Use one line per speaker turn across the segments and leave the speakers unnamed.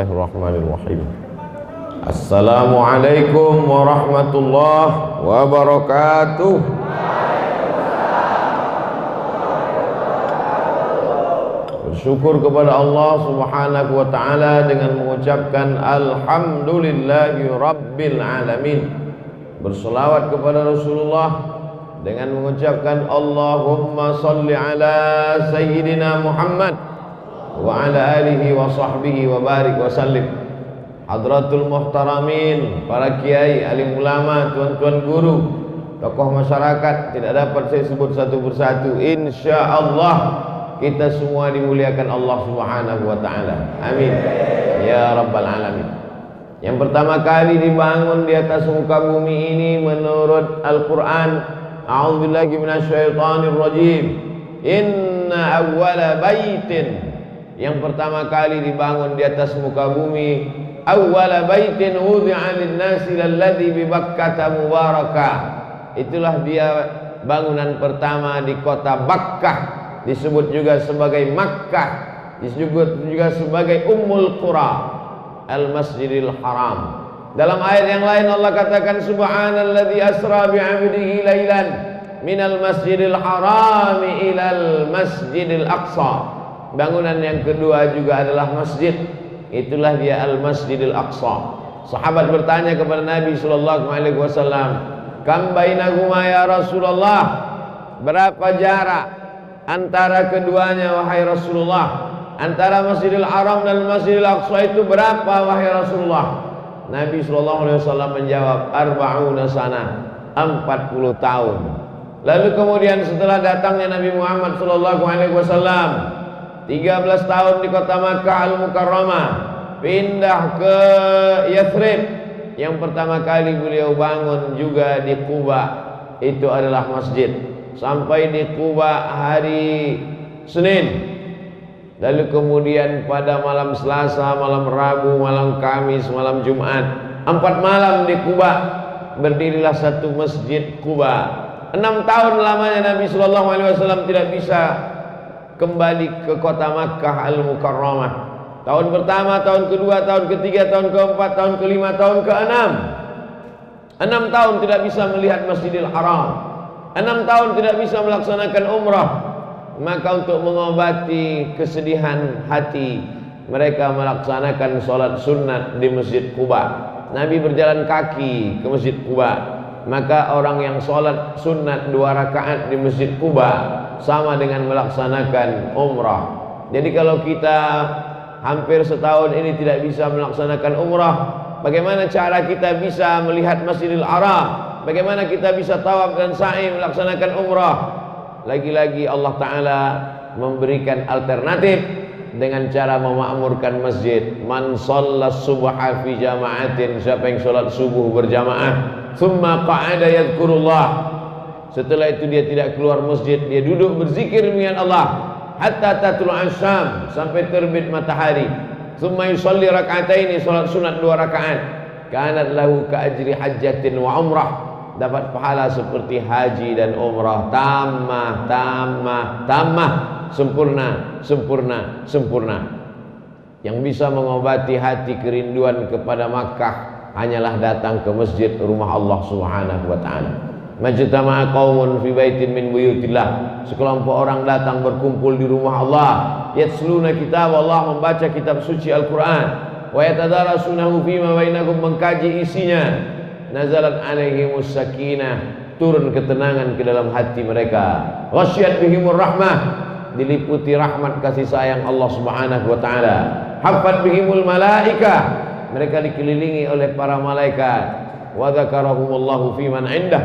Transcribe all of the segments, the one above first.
Bismillahirrahmanirrahim. Assalamualaikum warahmatullahi wabarakatuh. Bersyukur kepada Allah Subhanahu wa taala dengan mengucapkan alhamdulillahi rabbil alamin. Berselawat kepada Rasulullah dengan mengucapkan Allahumma salli ala sayyidina Muhammad wa ala alihi wa sahbihi wa barik wa sallim. Hadratul muhtaramin, para kiai, alim ulama, tuan-tuan guru, tokoh masyarakat, tidak dapat saya sebut satu persatu. Insyaallah kita semua dimuliakan Allah Subhanahu wa taala. Amin ya rabbal alamin. Yang pertama kali dibangun di atas muka bumi ini menurut Al-Qur'an, a'udzubillahi minasyaitonir rajim. Inna awwala baitin, yang pertama kali dibangun di atas muka bumi, awwala baitin wudi'a lin-nasi lalladzi bi Bakkah mubarakah. Itulah dia bangunan pertama di kota Bakkah, disebut juga sebagai Makkah, disebut juga sebagai Ummul Qura, Al-Masjidil Haram. Dalam ayat yang lain Allah katakan subhanalladzi asra bi 'abdihi lailan minal masjidil haram ilal masjidil aqsa. Bangunan yang kedua juga adalah masjid, itulah dia Al-Masjidil Aqsa. Sahabat bertanya kepada Nabi sallallahu alaihi wasallam, "Kam bainahuma ya Rasulullah?" Berapa jarak antara keduanya wahai Rasulullah? Antara Masjidil Haram dan Masjidil Aqsa itu berapa wahai Rasulullah? Nabi sallallahu alaihi wasallam menjawab, "Arba'una sana," 40 tahun. Lalu kemudian setelah datangnya Nabi Muhammad sallallahu alaihi wasallam 13 tahun di kota Makkah Al-Mukarramah, pindah ke Yathrib. Yang pertama kali beliau bangun juga di Quba, itu adalah masjid. Sampai di Quba hari Senin. Lalu kemudian pada malam Selasa, malam Rabu, malam Kamis, malam Jumat, 4 malam di Quba berdirilah satu masjid Quba. 6 tahun lamanya Nabi sallallahu alaihi wasallam tidak bisa kembali ke kota Makkah Al-Mukarramah. Tahun pertama, tahun kedua, tahun ketiga, tahun keempat, tahun kelima, tahun keenam. 6 tahun tidak bisa melihat Masjidil Haram. 6 tahun tidak bisa melaksanakan umrah. Maka untuk mengobati kesedihan hati, mereka melaksanakan sholat sunat di Masjid Quba. Nabi berjalan kaki ke Masjid Quba. Maka orang yang sholat sunat 2 rakaat di Masjid Quba sama dengan melaksanakan umrah. Jadi kalau kita hampir setahun ini tidak bisa melaksanakan umrah, bagaimana cara kita bisa melihat Masjidil Haram? Bagaimana kita bisa tawaf dan sa'i melaksanakan umrah? Lagi-lagi Allah Ta'ala memberikan alternatif dengan cara memakmurkan masjid. Man shallas subha fi jama'atin, siapa yang sholat subuh berjamaah, thumma qa'ada yadhkurullah, setelah itu dia tidak keluar masjid, dia duduk berzikir dengan Allah hatta tatlu'a syam, sampai terbit matahari. Thumma yusalli rak'ataini, salat sunat 2 rakaat, kanat lahu ka ajri hajjatin wa umrah, dapat pahala seperti haji dan umrah. Tamah, sempurna, sempurna, sempurna. Yang bisa mengobati hati kerinduan kepada Makkah hanyalah datang ke masjid, rumah Allah Subhanahu wa taala. Majtama'a qaumun fi baitin min buyutillah, sekelompok orang datang berkumpul di rumah Allah, yatsluna kitab Allah, membaca kitab suci Al-Qur'an, wa yatadarasunahu fima bainahum, mengkaji isinya. Nazalat alaihimus sakinah, turun ketenangan ke dalam hati mereka. Ghasyiyat bihimur rahmah, diliputi rahmat kasih sayang Allah Subhanahu wa taala. Haffat bihimul malaikah, mereka dikelilingi oleh para malaikat. Wa dzakarahumullahu fi man indah,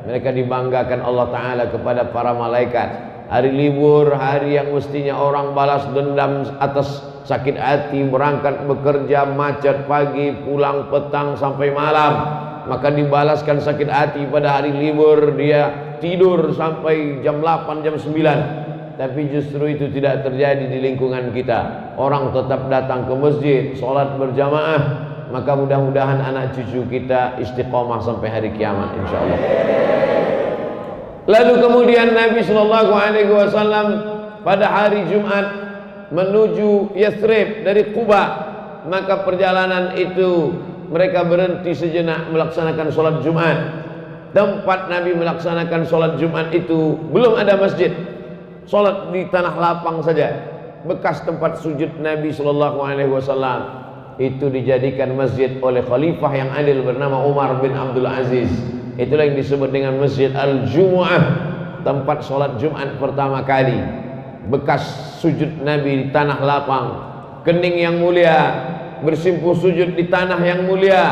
mereka dibanggakan Allah Ta'ala kepada para malaikat. Hari libur, hari yang mestinya orang balas dendam atas sakit hati, berangkat bekerja, macet pagi, pulang petang sampai malam, maka dibalaskan sakit hati pada hari libur, dia tidur sampai jam 8, jam 9. Tapi justru itu tidak terjadi di lingkungan kita. Orang tetap datang ke masjid, sholat berjamaah. Maka mudah-mudahan anak cucu kita istiqomah sampai hari kiamat, insyaallah. Lalu kemudian Nabi Shallallahu Alaihi Wasallam pada hari Jumat menuju Yathrib dari Quba. maka perjalanan itu mereka berhenti sejenak melaksanakan sholat Jumat. Tempat Nabi melaksanakan sholat Jumat itu belum ada masjid, sholat di tanah lapang saja. Bekas tempat sujud Nabi SAW itu dijadikan masjid oleh khalifah yang adil bernama Umar bin Abdul Aziz. Itulah yang disebut dengan Masjid Al-Jumu'ah, tempat sholat Jumat pertama kali. Bekas sujud Nabi di tanah lapang, kening yang mulia, bersimpuh sujud di tanah yang mulia,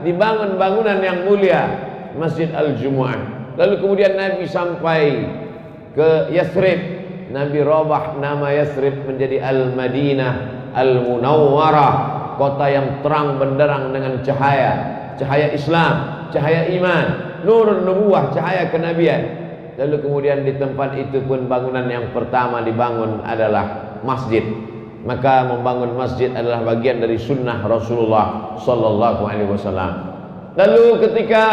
dibangun bangunan yang mulia, Masjid Al-Jumu'ah. Lalu kemudian Nabi sampai ke Yathrib, Nabi robah nama Yathrib menjadi Al-Madinah Al-Munawwarah, kota yang terang benderang dengan cahaya, cahaya Islam, cahaya iman, nurun nubuwah, cahaya kenabian. Lalu kemudian di tempat itu pun bangunan yang pertama dibangun adalah masjid. Maka membangun masjid adalah bagian dari sunnah Rasulullah Sallallahu Alaihi Wasallam. Lalu ketika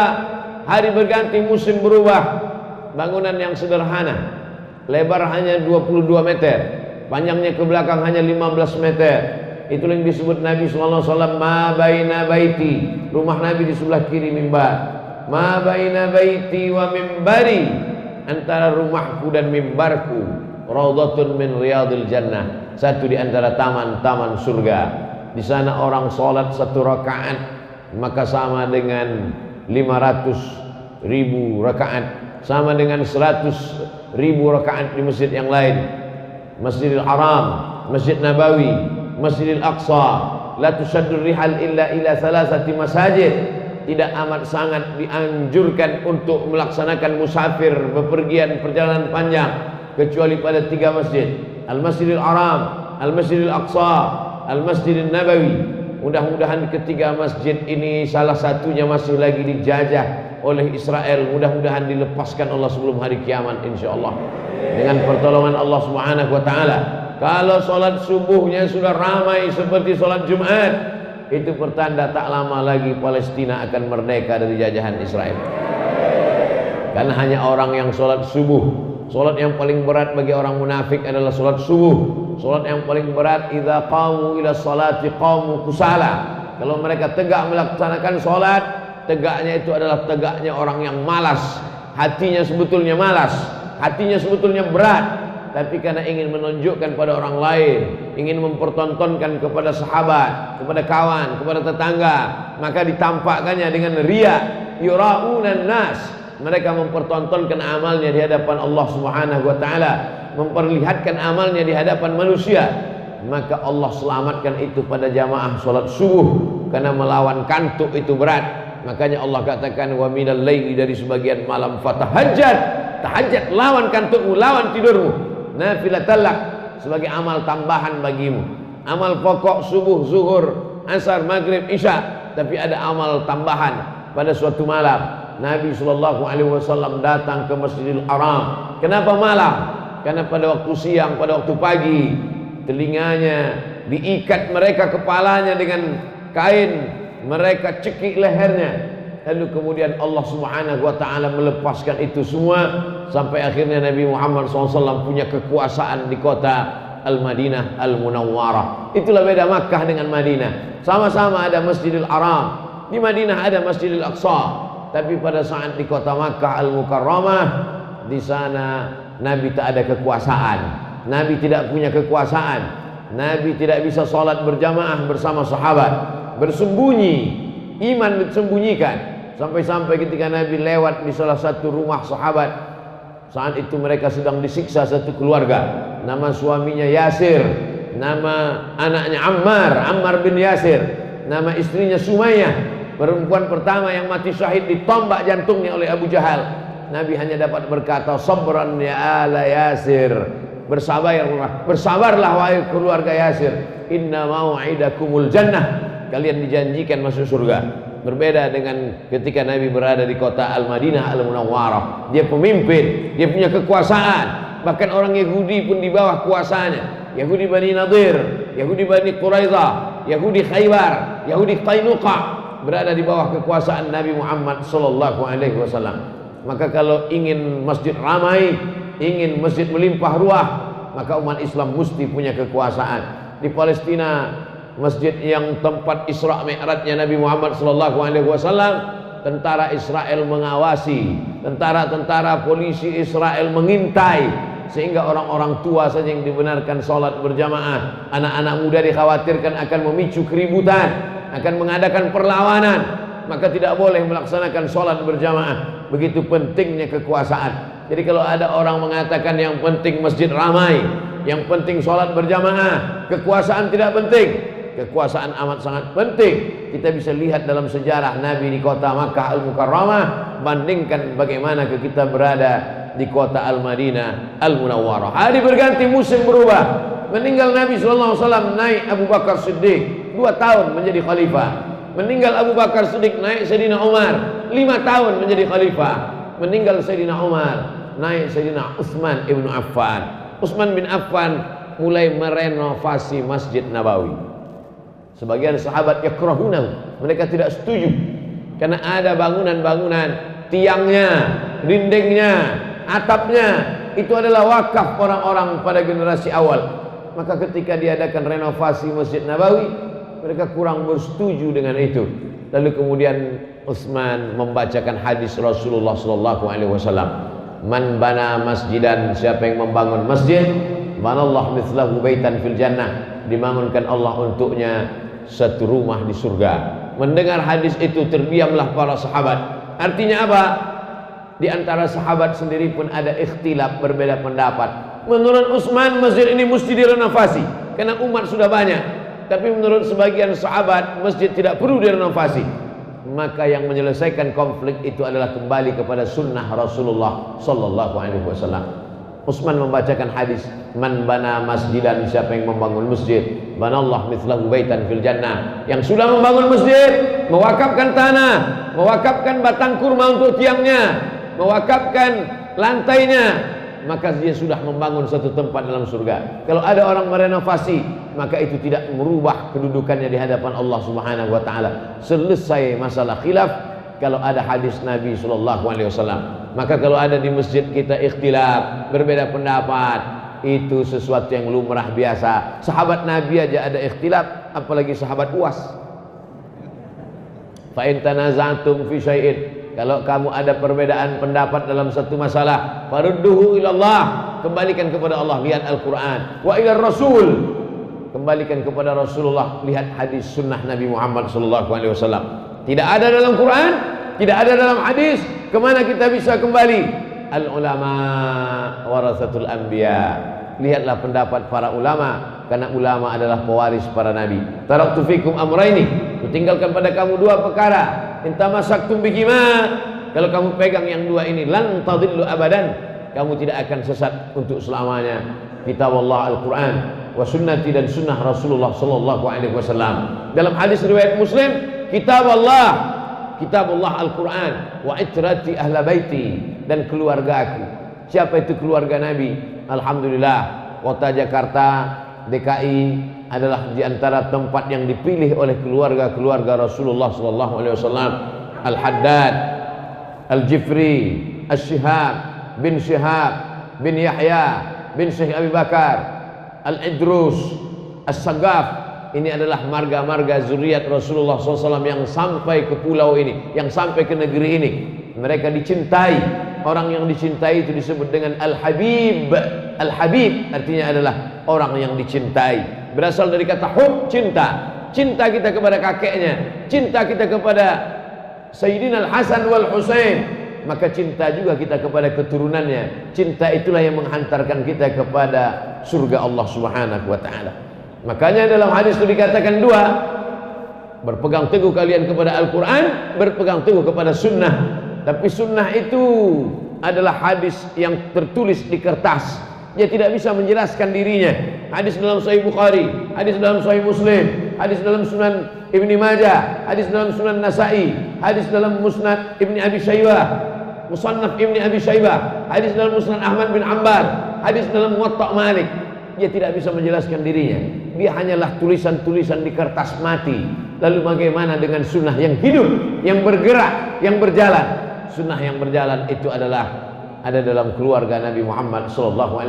hari berganti, musim berubah, bangunan yang sederhana, lebar hanya 22 meter, panjangnya ke belakang hanya 15 meter. Itulah yang disebut Nabi Sallallahu Alaihi Wasallam ma baina baiti, rumah Nabi di sebelah kiri mimbar. Ma baina baiti wa mimbari, antara rumahku dan mimbarku raudhatun min riyadil jannah, satu di antara taman-taman surga. Di sana orang sholat 1 rakaat maka sama dengan 500.000 rakaat, sama dengan 100.000 rakaat di masjid yang lain. Masjidil Haram, Masjid Nabawi, Masjidil Aqsa, la tusaddur rihal illa ila salasati masajid. Tidak amat sangat dianjurkan untuk melaksanakan musafir, bepergian perjalanan panjang kecuali pada 3 masjid: Al-Masjidil Haram, Al-Masjidil Aqsa, Al-Masjidil Nabawi. Mudah-mudahan ketiga masjid ini salah satunya masih lagi dijajah oleh Israel. Mudah-mudahan dilepaskan Allah sebelum hari kiamat insyaallah dengan pertolongan Allah Subhanahu wa taala. Kalau sholat subuhnya sudah ramai seperti sholat Jumat, itu pertanda tak lama lagi Palestina akan merdeka dari jajahan Israel. Karena hanya orang yang sholat subuh, sholat yang paling berat bagi orang munafik adalah sholat subuh. Sholat yang paling berat, idza qamu ila sholati qamu kusala. Kalau mereka tegak melaksanakan sholat, tegaknya itu adalah tegaknya orang yang malas. Hatinya sebetulnya malas, hatinya sebetulnya berat, tapi karena ingin menunjukkan pada orang lain, ingin mempertontonkan kepada sahabat, kepada kawan, kepada tetangga, maka ditampakkannya dengan riya, yura'unan nas. Mereka mempertontonkan amalnya di hadapan Allah Subhanahu wa taala, memperlihatkan amalnya di hadapan manusia. Maka Allah selamatkan itu pada jamaah salat subuh, karena melawan kantuk itu berat. Makanya Allah katakan wa minal laili, dari sebagian malam fatahajjad, tahajjud, lawan kantukmu, lawan tidurmu, nafilatalak, sebagai amal tambahan bagimu. Amal pokok subuh, zuhur, asar, maghrib, isya, tapi ada amal tambahan pada suatu malam. Nabi SAW datang ke Masjidil Haram. Kenapa malam? Karena pada waktu siang, pada waktu pagi, telinganya diikat mereka, kepalanya dengan kain, mereka cekik lehernya. Lalu kemudian Allah Subhanahu wa taala melepaskan itu semua, sampai akhirnya Nabi Muhammad SAW punya kekuasaan di kota Al-Madinah Al-Munawwarah. Itulah beda Makkah dengan Madinah. Sama-sama ada Masjidil Haram, di Madinah ada Masjidil Aqsa, tapi pada saat di kota Makkah Al-Mukarramah, di sana Nabi tak ada kekuasaan. Nabi tidak punya kekuasaan. Nabi tidak bisa sholat berjamaah bersama sahabat, bersembunyi, iman disembunyikan. Sampai-sampai ketika Nabi lewat di salah satu rumah sahabat, saat itu mereka sedang disiksa satu keluarga. Nama suaminya Yasir, nama anaknya Ammar bin Yasir, nama istrinya Sumayyah, perempuan pertama yang mati syahid ditombak jantungnya oleh Abu Jahal. Nabi hanya dapat berkata, sabran ya ala Yasir, bersabarlah wahai keluarga Yasir, inna mau'idakumul jannah, kalian dijanjikan masuk surga. Berbeda dengan ketika Nabi berada di kota Al-Madinah Al-Munawwarah. Dia pemimpin, dia punya kekuasaan. Bahkan orang Yahudi pun di bawah kuasanya. Yahudi Bani Nadir, Yahudi Bani Quraidah, Yahudi Khaybar, Yahudi Qainuqa, berada di bawah kekuasaan Nabi Muhammad sallallahu alaihi wasallam. Maka kalau ingin masjid ramai, ingin masjid melimpah ruah, maka umat Islam mesti punya kekuasaan. Di Palestina masjid yang tempat Isra Mi'rajnya Nabi Muhammad SAW. Tentara Israel mengawasi, tentara-tentara polisi Israel mengintai, sehingga orang-orang tua saja yang dibenarkan sholat berjamaah. Anak-anak muda dikhawatirkan akan memicu keributan, akan mengadakan perlawanan, maka tidak boleh melaksanakan sholat berjamaah. Begitu pentingnya kekuasaan. Jadi kalau ada orang mengatakan yang penting masjid ramai, yang penting sholat berjamaah, kekuasaan tidak penting. Kekuasaan amat sangat penting. Kita bisa lihat dalam sejarah Nabi di kota Makkah Al-Mukarramah, bandingkan bagaimana kita berada di kota Al-Madinah Al-Munawwarah. Hari berganti, musim berubah. Meninggal Nabi SAW, naik Abu Bakar Siddiq 2 tahun menjadi khalifah. Meninggal Abu Bakar Siddiq, naik Sayyidina Umar 5 tahun menjadi khalifah. Meninggal Sayyidina Umar, naik Sayyidina Utsman ibn Affan. Utsman bin Affan mulai merenovasi Masjid Nabawi. Sebagian sahabat yakrahunahu, mereka tidak setuju karena ada bangunan-bangunan, tiangnya, dindingnya, atapnya itu adalah wakaf orang-orang pada generasi awal. Maka ketika diadakan renovasi Masjid Nabawi, mereka kurang bersetuju dengan itu. Lalu kemudian Utsman membacakan hadis Rasulullah SAW, man bana masjidan, siapa yang membangun masjid, banallahu mithlahu baitan fil jannah, dibangunkan Allah untuknya satu rumah di surga. Mendengar hadis itu terdiamlah para sahabat. Artinya apa? Di antara sahabat sendiri pun ada ikhtilaf, berbeda pendapat. Menurut Utsman masjid ini mesti direnovasi karena umat sudah banyak. Tapi menurut sebagian sahabat masjid tidak perlu direnovasi. Maka yang menyelesaikan konflik itu adalah kembali kepada sunnah Rasulullah SAW. Utsman membacakan hadis, man bana masjidan, siapa yang membangun masjid, banallahu mithlahu baitan fil jannah. Yang sudah membangun masjid, mewakafkan tanah, mewakafkan batang kurma untuk tiangnya, mewakafkan lantainya, maka dia sudah membangun satu tempat dalam surga. Kalau ada orang merenovasi, maka itu tidak merubah kedudukannya di hadapan Allah Subhanahu wa taala. Selesai masalah khilaf kalau ada hadis Nabi SAW. Maka kalau ada di masjid kita ikhtilaf, berbeda pendapat, itu sesuatu yang lumrah biasa. Sahabat Nabi aja ada ikhtilaf, apalagi sahabat Uwas. Fa in tanaza'tum fi syai'in, kalau kamu ada perbedaan pendapat dalam satu masalah, farudduhu ilallah, kembalikan kepada Allah, lihat Al-Quran. Wa ilar Rasul, kembalikan kepada Rasulullah, lihat hadis sunnah Nabi Muhammad SAW. Tidak ada dalam Quran, tidak ada dalam hadis, kemana kita bisa kembali? Al-ulama warasatul anbiya. Lihatlah pendapat para ulama, karena ulama adalah pewaris para nabi. Taraktu fikum amraini, kutinggalkan pada kamu 2 perkara. Intamasaktum bihima, kalau kamu pegang yang 2 ini, lan tadillu abadan, kamu tidak akan sesat untuk selamanya. Kitab Allah Al-Quran wa sunnati, dan sunnah Rasulullah SAW. Dalam hadis riwayat Muslim, kitab Allah Al-Quran, wa itrati ahla baiti, dan keluarga aku. Siapa itu keluarga Nabi? Alhamdulillah, kota Jakarta, DKI adalah di antara tempat yang dipilih oleh keluarga-keluarga Rasulullah SAW. Al-Haddad, Al-Jifri, Al-Shihab bin Shihab bin Yahya bin Syekh Abi Bakar, Al-Idrus, As-Sagaf. Ini adalah marga-marga zuriat Rasulullah SAW yang sampai ke pulau ini, yang sampai ke negeri ini. Mereka dicintai. Orang yang dicintai itu disebut dengan Al-Habib. Al-Habib artinya adalah orang yang dicintai. Berasal dari kata hub, cinta. Cinta kita kepada kakeknya, cinta kita kepada Sayyidina Al-Hasan wal Husain, maka cinta juga kita kepada keturunannya. Cinta itulah yang menghantarkan kita kepada surga Allah Subhanahu wa taala. Makanya dalam hadis itu dikatakan 2, berpegang teguh kalian kepada Al-Quran, berpegang teguh kepada sunnah. Tapi sunnah itu adalah hadis yang tertulis di kertas. Dia tidak bisa menjelaskan dirinya. Hadis dalam Sahih Bukhari, hadis dalam Sahih Muslim, hadis dalam Sunan Ibni Majah, hadis dalam Sunan Nasa'i, hadis dalam Musnad Ibni Abi Shaybah, Musannaf Ibni Abi Shaybah, hadis dalam Musnad Ahmad bin Ambar, hadis dalam Muwatta' Malik. Dia tidak bisa menjelaskan dirinya. Dia hanyalah tulisan-tulisan di kertas mati. Lalu bagaimana dengan sunnah yang hidup, yang bergerak, yang berjalan? Sunnah yang berjalan itu adalah ada dalam keluarga Nabi Muhammad SAW.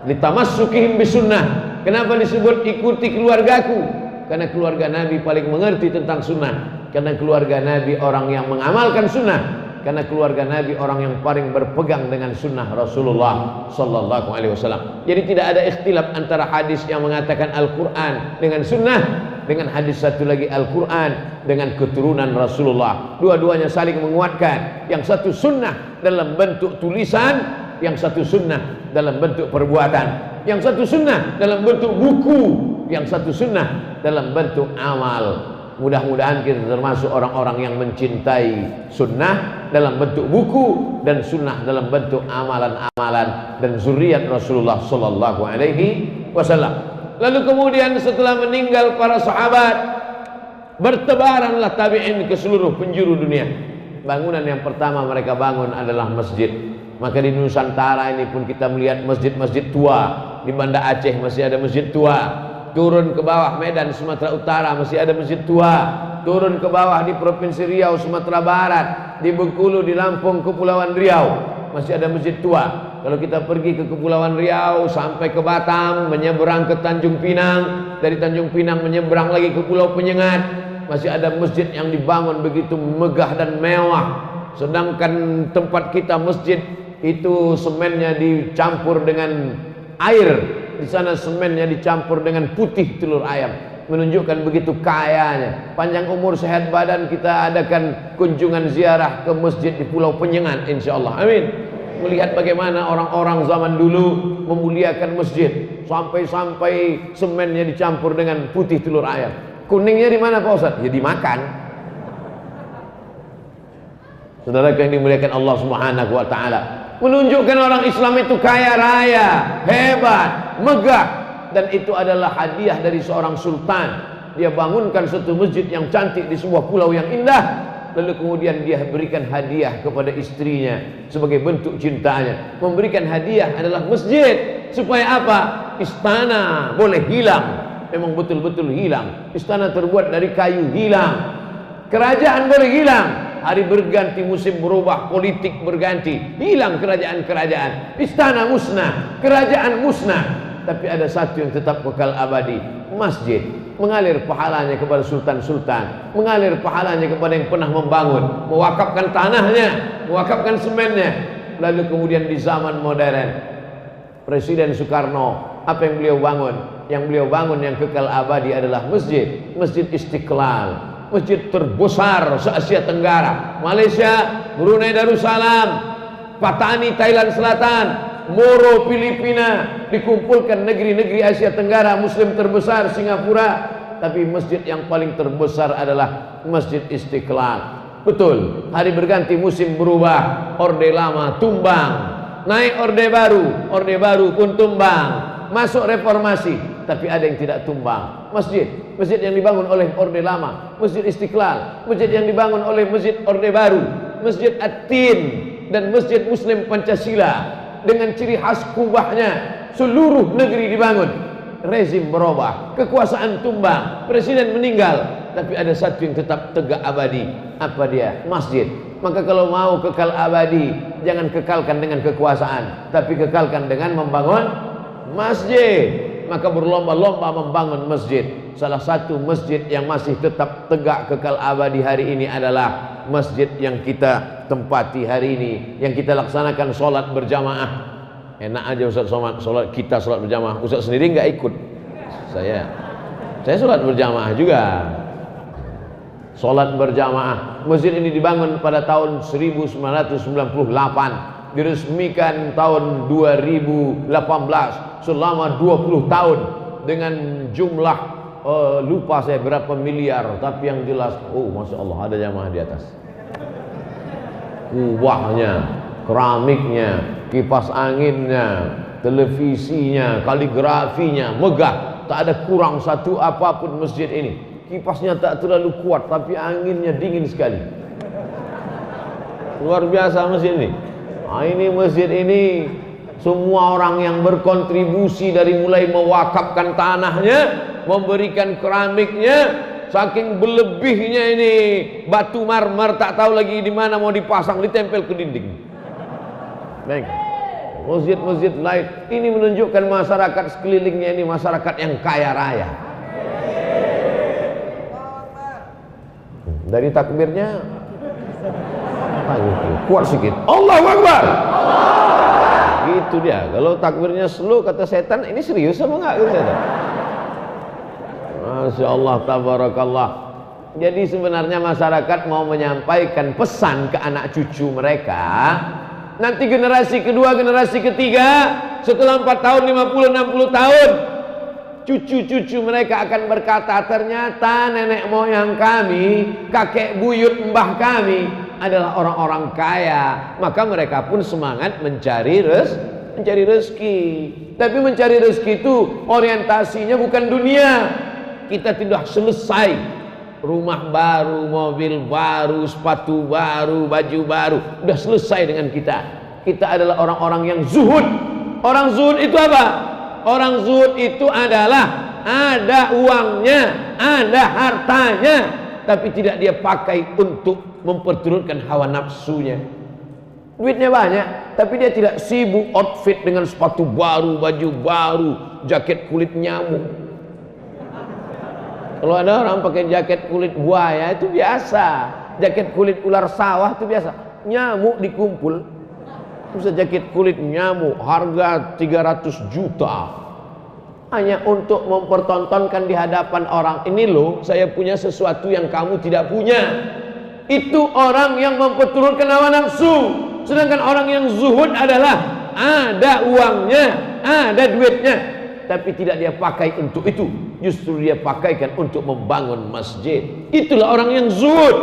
Litamassukihim bisunnah. Kenapa disebut ikuti keluargaku? Karena keluarga Nabi paling mengerti tentang sunnah. Karena keluarga Nabi orang yang mengamalkan sunnah. Karena keluarga Nabi orang yang paling berpegang dengan sunnah Rasulullah sallallahu alaihi wasallam. Jadi tidak ada ikhtilaf antara hadis yang mengatakan Al-Quran dengan sunnah, dengan hadis satu lagi Al-Quran dengan keturunan Rasulullah. Dua-duanya saling menguatkan. Yang satu sunnah dalam bentuk tulisan, yang satu sunnah dalam bentuk perbuatan. Yang satu sunnah dalam bentuk buku, yang satu sunnah dalam bentuk amal. Mudah-mudahan kita termasuk orang-orang yang mencintai sunnah dalam bentuk buku dan sunnah dalam bentuk amalan-amalan dan zuriat Rasulullah sallallahu alaihi wasallam. Lalu kemudian setelah meninggal para sahabat, bertebaranlah tabi'in ke seluruh penjuru dunia. Bangunan yang pertama mereka bangun adalah masjid. Maka di Nusantara ini pun kita melihat masjid-masjid tua. Di Banda Aceh masih ada masjid tua. Turun ke bawah Medan Sumatera Utara masih ada masjid tua. Turun ke bawah di Provinsi Riau Sumatera Barat, di Bengkulu, di Lampung, Kepulauan Riau masih ada masjid tua. Kalau kita pergi ke Kepulauan Riau sampai ke Batam, menyeberang ke Tanjung Pinang, dari Tanjung Pinang menyeberang lagi ke Pulau Penyengat, masih ada masjid yang dibangun begitu megah dan mewah. Sedangkan tempat kita masjid itu semennya dicampur dengan air. Di sana semennya dicampur dengan putih telur ayam, menunjukkan begitu kayanya. Panjang umur sehat badan, kita adakan kunjungan ziarah ke masjid di Pulau Penyengat insyaallah. Amin. Melihat bagaimana orang-orang zaman dulu memuliakan masjid, sampai-sampai semennya dicampur dengan putih telur ayam. Kuningnya di mana Pak Ustaz? Ya dimakan. Saudara yang dimuliakan Allah Subhanahu wa taala, menunjukkan orang Islam itu kaya raya, hebat, megah, dan itu adalah hadiah dari seorang sultan. Dia bangunkan satu masjid yang cantik di sebuah pulau yang indah, lalu kemudian dia berikan hadiah kepada istrinya sebagai bentuk cintanya. Memberikan hadiah adalah masjid. Supaya apa? Istana boleh hilang, memang betul-betul hilang. Istana terbuat dari kayu hilang. Kerajaan boleh hilang, hari berganti, musim berubah, politik berganti, hilang kerajaan-kerajaan, istana musnah, kerajaan musnah. Tapi ada satu yang tetap kekal abadi, masjid. Mengalir pahalanya kepada sultan-sultan, mengalir pahalanya kepada yang pernah membangun, mewakafkan tanahnya, mewakafkan semennya. Lalu kemudian di zaman modern, Presiden Soekarno, apa yang beliau bangun? Yang beliau bangun yang kekal abadi adalah masjid, Masjid Istiqlal. Masjid terbesar se-Asia Tenggara. Malaysia, Brunei Darussalam, Patani Thailand Selatan, Moro Filipina, dikumpulkan negeri-negeri Asia Tenggara, Muslim terbesar Singapura. Tapi masjid yang paling terbesar adalah Masjid Istiqlal. Betul, hari berganti, musim berubah, orde lama tumbang, naik orde baru pun tumbang. Masuk reformasi, tapi ada yang tidak tumbang. Masjid yang dibangun oleh orde lama, Masjid Istiqlal, masjid yang dibangun oleh masjid orde baru, Masjid At-Tin, dan Masjid Muslim Pancasila dengan ciri khas kubahnya. Seluruh negeri dibangun, rezim berubah, kekuasaan tumbang, presiden meninggal, tapi ada satu yang tetap tegak abadi. Apa dia? Masjid. Maka kalau mau kekal abadi, jangan kekalkan dengan kekuasaan, tapi kekalkan dengan membangun masjid. Maka berlomba-lomba membangun masjid. Salah satu masjid yang masih tetap tegak kekal abadi hari ini adalah masjid yang kita tempati hari ini, yang kita laksanakan sholat berjamaah. Enak aja Ustaz sholat kita sholat berjamaah. Ustaz sendiri nggak ikut. Saya sholat berjamaah juga. Sholat berjamaah. Masjid ini dibangun pada tahun 1998. Diresmikan tahun 2018, selama 20 tahun dengan jumlah lupa saya berapa miliar, tapi yang jelas, oh masya Allah, ada jamaah di atas. Kubahnya, keramiknya, kipas anginnya, televisinya, kaligrafinya megah, tak ada kurang satu apapun masjid ini. Kipasnya tak terlalu kuat, tapi anginnya dingin sekali. Luar biasa masjid ini. Nah, ini masjid ini semua orang yang berkontribusi dari mulai mewakafkan tanahnya, memberikan keramiknya, saking berlebihnya ini batu marmer tak tahu lagi di mana mau dipasang, ditempel ke dinding. Baik. Masjid-masjid lain ini menunjukkan masyarakat sekelilingnya ini masyarakat yang kaya raya. Dari takbirnya kuat sedikit. Allahu Akbar. Gitu dia. Kalau takbirnya slow kata setan, ini serius apa enggak kata setan? Masya Allah, tabarakallah. Jadi sebenarnya masyarakat mau menyampaikan pesan ke anak cucu mereka. Nanti generasi kedua, generasi ketiga, setelah 4 tahun, 50, 60 tahun, cucu-cucu mereka akan berkata, ternyata nenek moyang kami, kakek buyut mbah kami adalah orang-orang kaya. Maka mereka pun semangat mencari rezeki. Tapi mencari rezeki itu orientasinya bukan dunia. Kita tidak selesai. Rumah baru, mobil baru, sepatu baru, baju baru, udah selesai dengan kita. Kita adalah orang-orang yang zuhud. Orang zuhud itu apa? Orang zuhud itu adalah ada uangnya, ada hartanya, tapi tidak dia pakai untuk memperturutkan hawa nafsunya. Duitnya banyak, tapi dia tidak sibuk outfit dengan sepatu baru, baju baru, jaket kulit nyamuk. Kalau ada orang pakai jaket kulit buaya itu biasa, jaket kulit ular sawah itu biasa. Nyamuk dikumpul, bisa jaket kulit nyamuk harga 300 juta hanya untuk mempertontonkan di hadapan orang. Ini loh, saya punya sesuatu yang kamu tidak punya. Itu orang yang memperturutkan hawa nafsu. Sedangkan orang yang zuhud adalah ada uangnya, ada duitnya, tapi tidak dia pakai untuk itu. Justru dia pakaikan untuk membangun masjid. Itulah orang yang zuhud.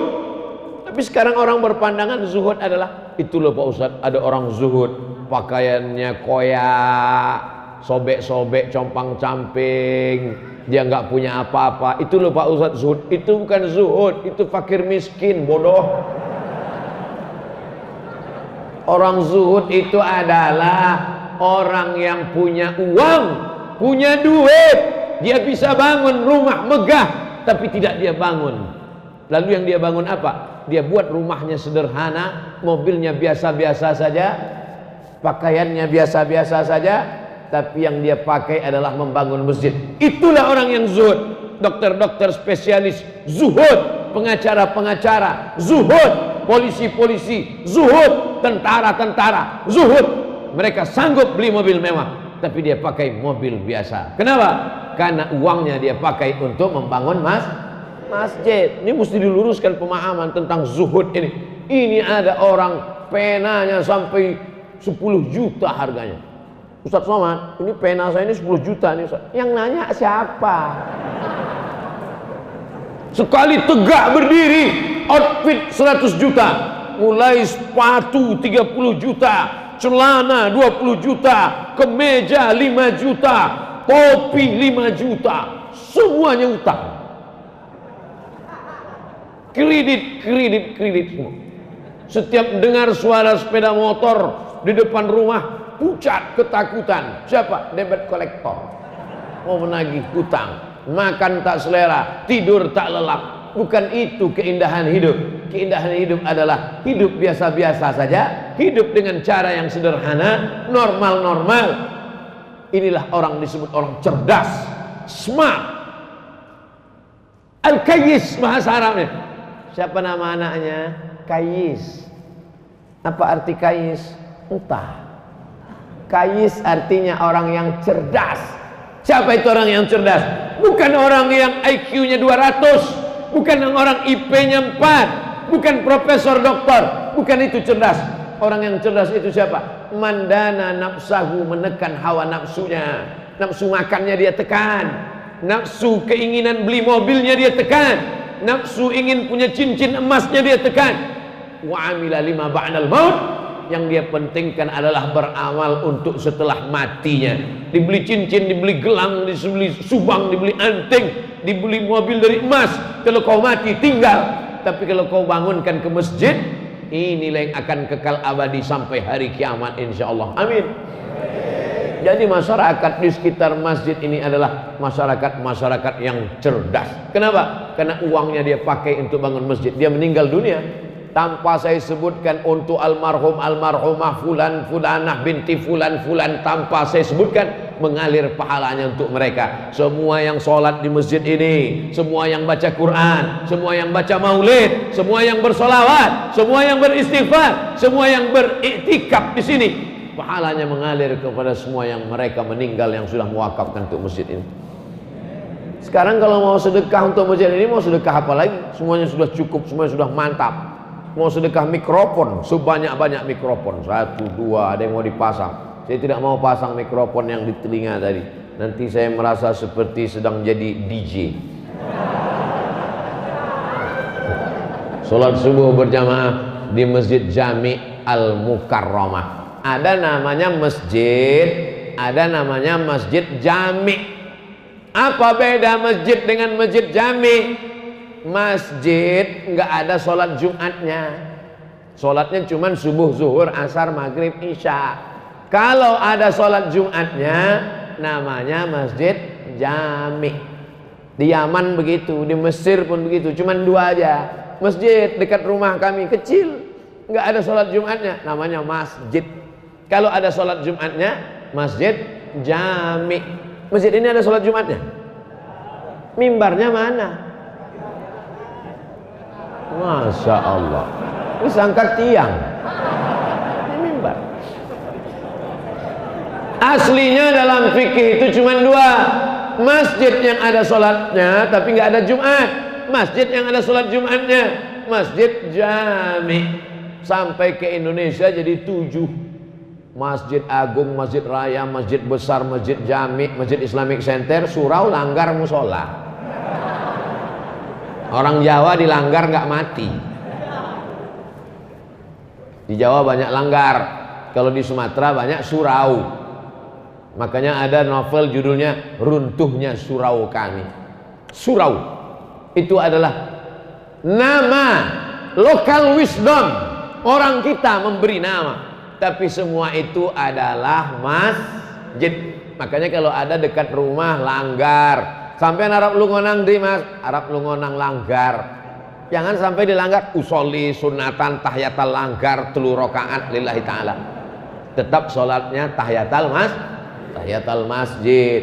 Tapi sekarang orang berpandangan zuhud adalah, itu loh Pak Ustadz, ada orang zuhud pakaiannya koyak, sobek-sobek, compang-camping, dia nggak punya apa-apa. Itu loh Pak Ustadz zuhud. Itu bukan zuhud, itu fakir miskin, bodoh. Orang zuhud itu adalah orang yang punya uang, punya duit. Dia bisa bangun rumah megah, tapi tidak dia bangun. Lalu yang dia bangun apa? Dia buat rumahnya sederhana, mobilnya biasa-biasa saja, pakaiannya biasa-biasa saja, tapi yang dia pakai adalah membangun masjid. Itulah orang yang zuhud. Dokter-dokter spesialis zuhud, pengacara-pengacara zuhud, polisi-polisi zuhud, tentara-tentara zuhud. Mereka sanggup beli mobil mewah, tapi dia pakai mobil biasa. Kenapa? Karena uangnya dia pakai untuk membangun masjid. Ini mesti diluruskan pemahaman tentang zuhud ini. Ini ada orang penanya sampai 10 juta harganya. Ustadz Somad, ini pena saya ini 10 juta nih Ustadz. Yang nanya siapa? Sekali tegak berdiri, outfit 100 juta. Mulai sepatu 30 juta, celana 20 juta, kemeja 5 juta, kopi 5 juta, semuanya utang. Kredit semua. Setiap dengar suara sepeda motor di depan rumah, pucat ketakutan. Siapa? Debit kolektor. Mau menagih hutang. Makan tak selera, tidur tak lelap. Bukan itu keindahan hidup. Keindahan hidup adalah hidup biasa-biasa saja, hidup dengan cara yang sederhana, normal-normal. Inilah orang disebut orang cerdas, smart. Al-Kayyis bahasa Arabnya. Siapa nama anaknya? Kayyis. Apa arti Kayyis? Entah. Kayyis artinya orang yang cerdas. Siapa itu orang yang cerdas? Bukan orang yang IQ-nya 200, bukan orang IP-nya 4, bukan profesor doktor, bukan itu cerdas. Orang yang cerdas itu siapa? Mandana nafsahu, menekan hawa nafsunya. Nafsu makannya dia tekan, nafsu keinginan beli mobilnya dia tekan, nafsu ingin punya cincin emasnya dia tekan. Wa amila lima ba'dal maut, yang dia pentingkan adalah beramal untuk setelah matinya. Dibeli cincin, dibeli gelang, dibeli subang, dibeli anting, dibeli mobil dari emas. Kalau kau mati tinggal, tapi kalau kau bangunkan ke masjid, inilah yang akan kekal abadi sampai hari kiamat insyaallah. Amin. Jadi masyarakat di sekitar masjid ini adalah masyarakat yang cerdas. Kenapa? Karena uangnya dia pakai untuk bangun masjid. Dia meninggal dunia tanpa saya sebutkan untuk almarhum almarhumah fulan fulanah binti fulan fulan, tanpa saya sebutkan, mengalir pahalanya untuk mereka. Semua yang sholat di masjid ini, semua yang baca Quran, semua yang baca maulid, semua yang bersolawat, semua yang beristighfar, semua yang beriktikaf di sini, pahalanya mengalir kepada semua yang mereka meninggal yang sudah mewakafkan untuk masjid ini. Sekarang kalau mau sedekah untuk masjid ini, mau sedekah apa lagi? Semuanya sudah cukup, semuanya sudah mantap. Mau sedekah mikrofon, sebanyak-banyak mikrofon, 1, 2, ada yang mau dipasang. Saya tidak mau pasang mikrofon yang di telinga tadi. Nanti saya merasa seperti sedang jadi DJ. Sholat subuh berjamaah di Masjid Jami Al-Mukarramah. Ada namanya masjid, ada namanya Masjid Jami. Apa beda masjid dengan Masjid Jami? Masjid nggak ada sholat Jumatnya, sholatnya cuma subuh, zuhur, asar, maghrib, isya. Kalau ada sholat Jumatnya namanya Masjid Jami. Di Yaman begitu, di Mesir pun begitu, cuma 2 aja masjid dekat rumah kami, kecil, nggak ada sholat Jumatnya, namanya masjid. Kalau ada sholat Jumatnya Masjid Jami. Masjid ini ada sholat Jumatnya? Mimbarnya mana? Masya Allah, ini sangka tiang, ini mimbar. Aslinya dalam fikih itu cuma 2, masjid yang ada sholatnya tapi nggak ada Jumat, masjid yang ada sholat Jumatnya, Masjid Jami. Sampai ke Indonesia jadi 7, Masjid Agung, Masjid Raya, Masjid Besar, Masjid Jami, Masjid Islamic Center, surau, langgar, musola. Orang Jawa dilanggar nggak mati. Di Jawa banyak langgar, kalau di Sumatera banyak surau. Makanya ada novel judulnya Runtuhnya Surau Kami. Surau itu adalah nama, local wisdom, orang kita memberi nama. Tapi semua itu adalah masjid. Makanya kalau ada dekat rumah langgar, sampai Arab Lungonang di mas, Arab Lungonang langgar, jangan sampai dilanggar. Usolli sunatan tahiyatal langgar 3 rakaat lillahi ta'ala. Tetap sholatnya tahiyatal masjid.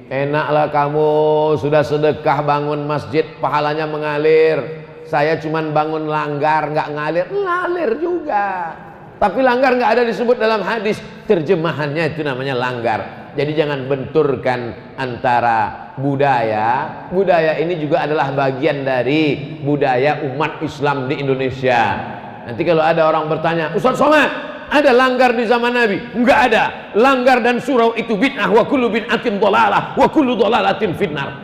Enaklah kamu sudah sedekah bangun masjid, pahalanya mengalir. Saya cuman bangun langgar nggak ngalir juga. Tapi langgar nggak ada disebut dalam hadis, terjemahannya itu namanya langgar. Jadi jangan benturkan antara budaya. Budaya ini juga adalah bagian dari budaya umat Islam di Indonesia. Nanti kalau ada orang bertanya, Ustaz Somad, ada langgar di zaman Nabi? Enggak ada. Langgar dan surau itu bid'ah, wa kullu bid'atin dhalalah, wa kullu dhalalatin finnar.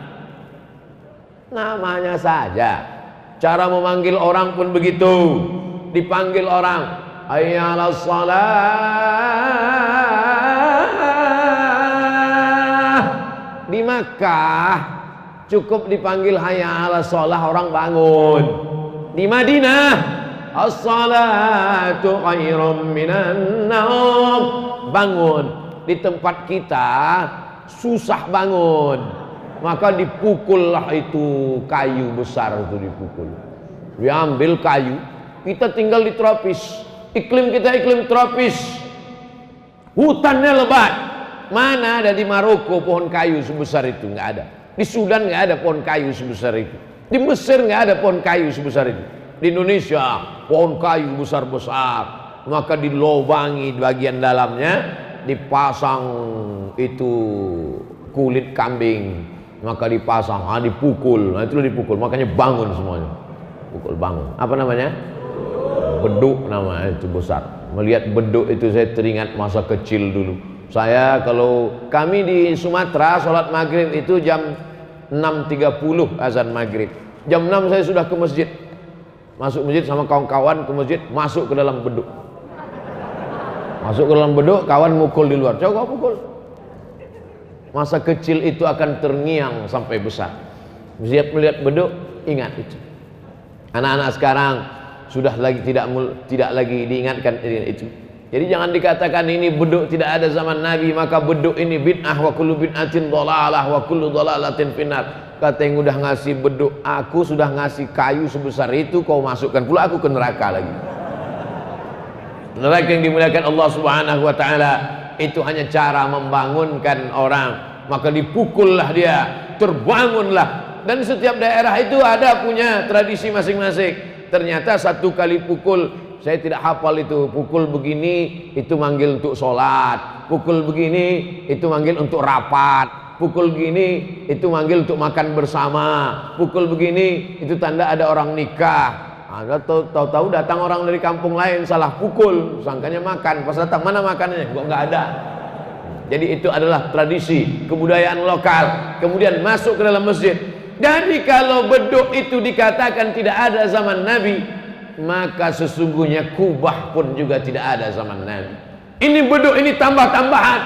Namanya saja. Cara memanggil orang pun begitu. Dipanggil orang, hayya 'alas shalah. Di Makkah cukup dipanggil hayya 'alas shalah, orang bangun. Di Madinah, as-salatu khairum minan naum, bangun. Di tempat kita susah bangun, maka dipukullah itu kayu besar, itu dipukul. Diambil kayu. Kita tinggal di tropis, iklim kita iklim tropis, hutannya lebat. Mana ada di Maroko pohon kayu sebesar itu? Nggak ada. Di Sudan nggak ada pohon kayu sebesar itu. Di Mesir nggak ada pohon kayu sebesar itu. Di Indonesia pohon kayu besar-besar, maka dilobangi bagian dalamnya, dipasang itu kulit kambing, maka dipasang, dipukul. Nah itu dipukul, makanya bangun semuanya. Pukul bangun. Apa namanya? Beduk namanya, itu besar. Melihat beduk itu saya teringat masa kecil dulu. Saya kalau kami di Sumatera sholat maghrib itu jam 6.30 azan maghrib. Jam 6 saya sudah ke masjid. Masuk masjid sama kawan-kawan ke masjid, masuk ke dalam beduk. Masuk ke dalam beduk, kawan mukul di luar. Coba pukul. Masa kecil itu akan terngiang sampai besar. Melihat beduk, ingat itu. Anak-anak sekarang sudah lagi tidak lagi diingatkan itu. Jadi jangan dikatakan ini beduk tidak ada zaman Nabi, maka beduk ini bid'ah, wa kullu bid'atin dhalalah, wa kullu dhalalatin finnar. Kata yang udah ngasih beduk, aku sudah ngasih kayu sebesar itu, kau masukkan pula aku ke neraka lagi. Neraka yang dimuliakan Allah Subhanahu wa taala. itu hanya cara membangunkan orang. Maka dipukullah dia, terbangunlah. Dan setiap daerah itu ada punya tradisi masing-masing. Ternyata satu kali pukul, saya tidak hafal itu, pukul begini itu manggil untuk sholat, pukul begini itu manggil untuk rapat, pukul gini itu manggil untuk makan bersama, pukul begini itu tanda ada orang nikah. Ada tahu-tahu datang orang dari kampung lain, salah pukul, sangkanya makan, pas datang mana makanannya, kok nggak ada. Jadi itu adalah tradisi kebudayaan lokal, kemudian masuk ke dalam masjid. Jadi kalau beduk itu dikatakan tidak ada zaman Nabi, maka sesungguhnya kubah pun juga tidak ada zaman Nabi. Ini beduk ini tambah-tambahan,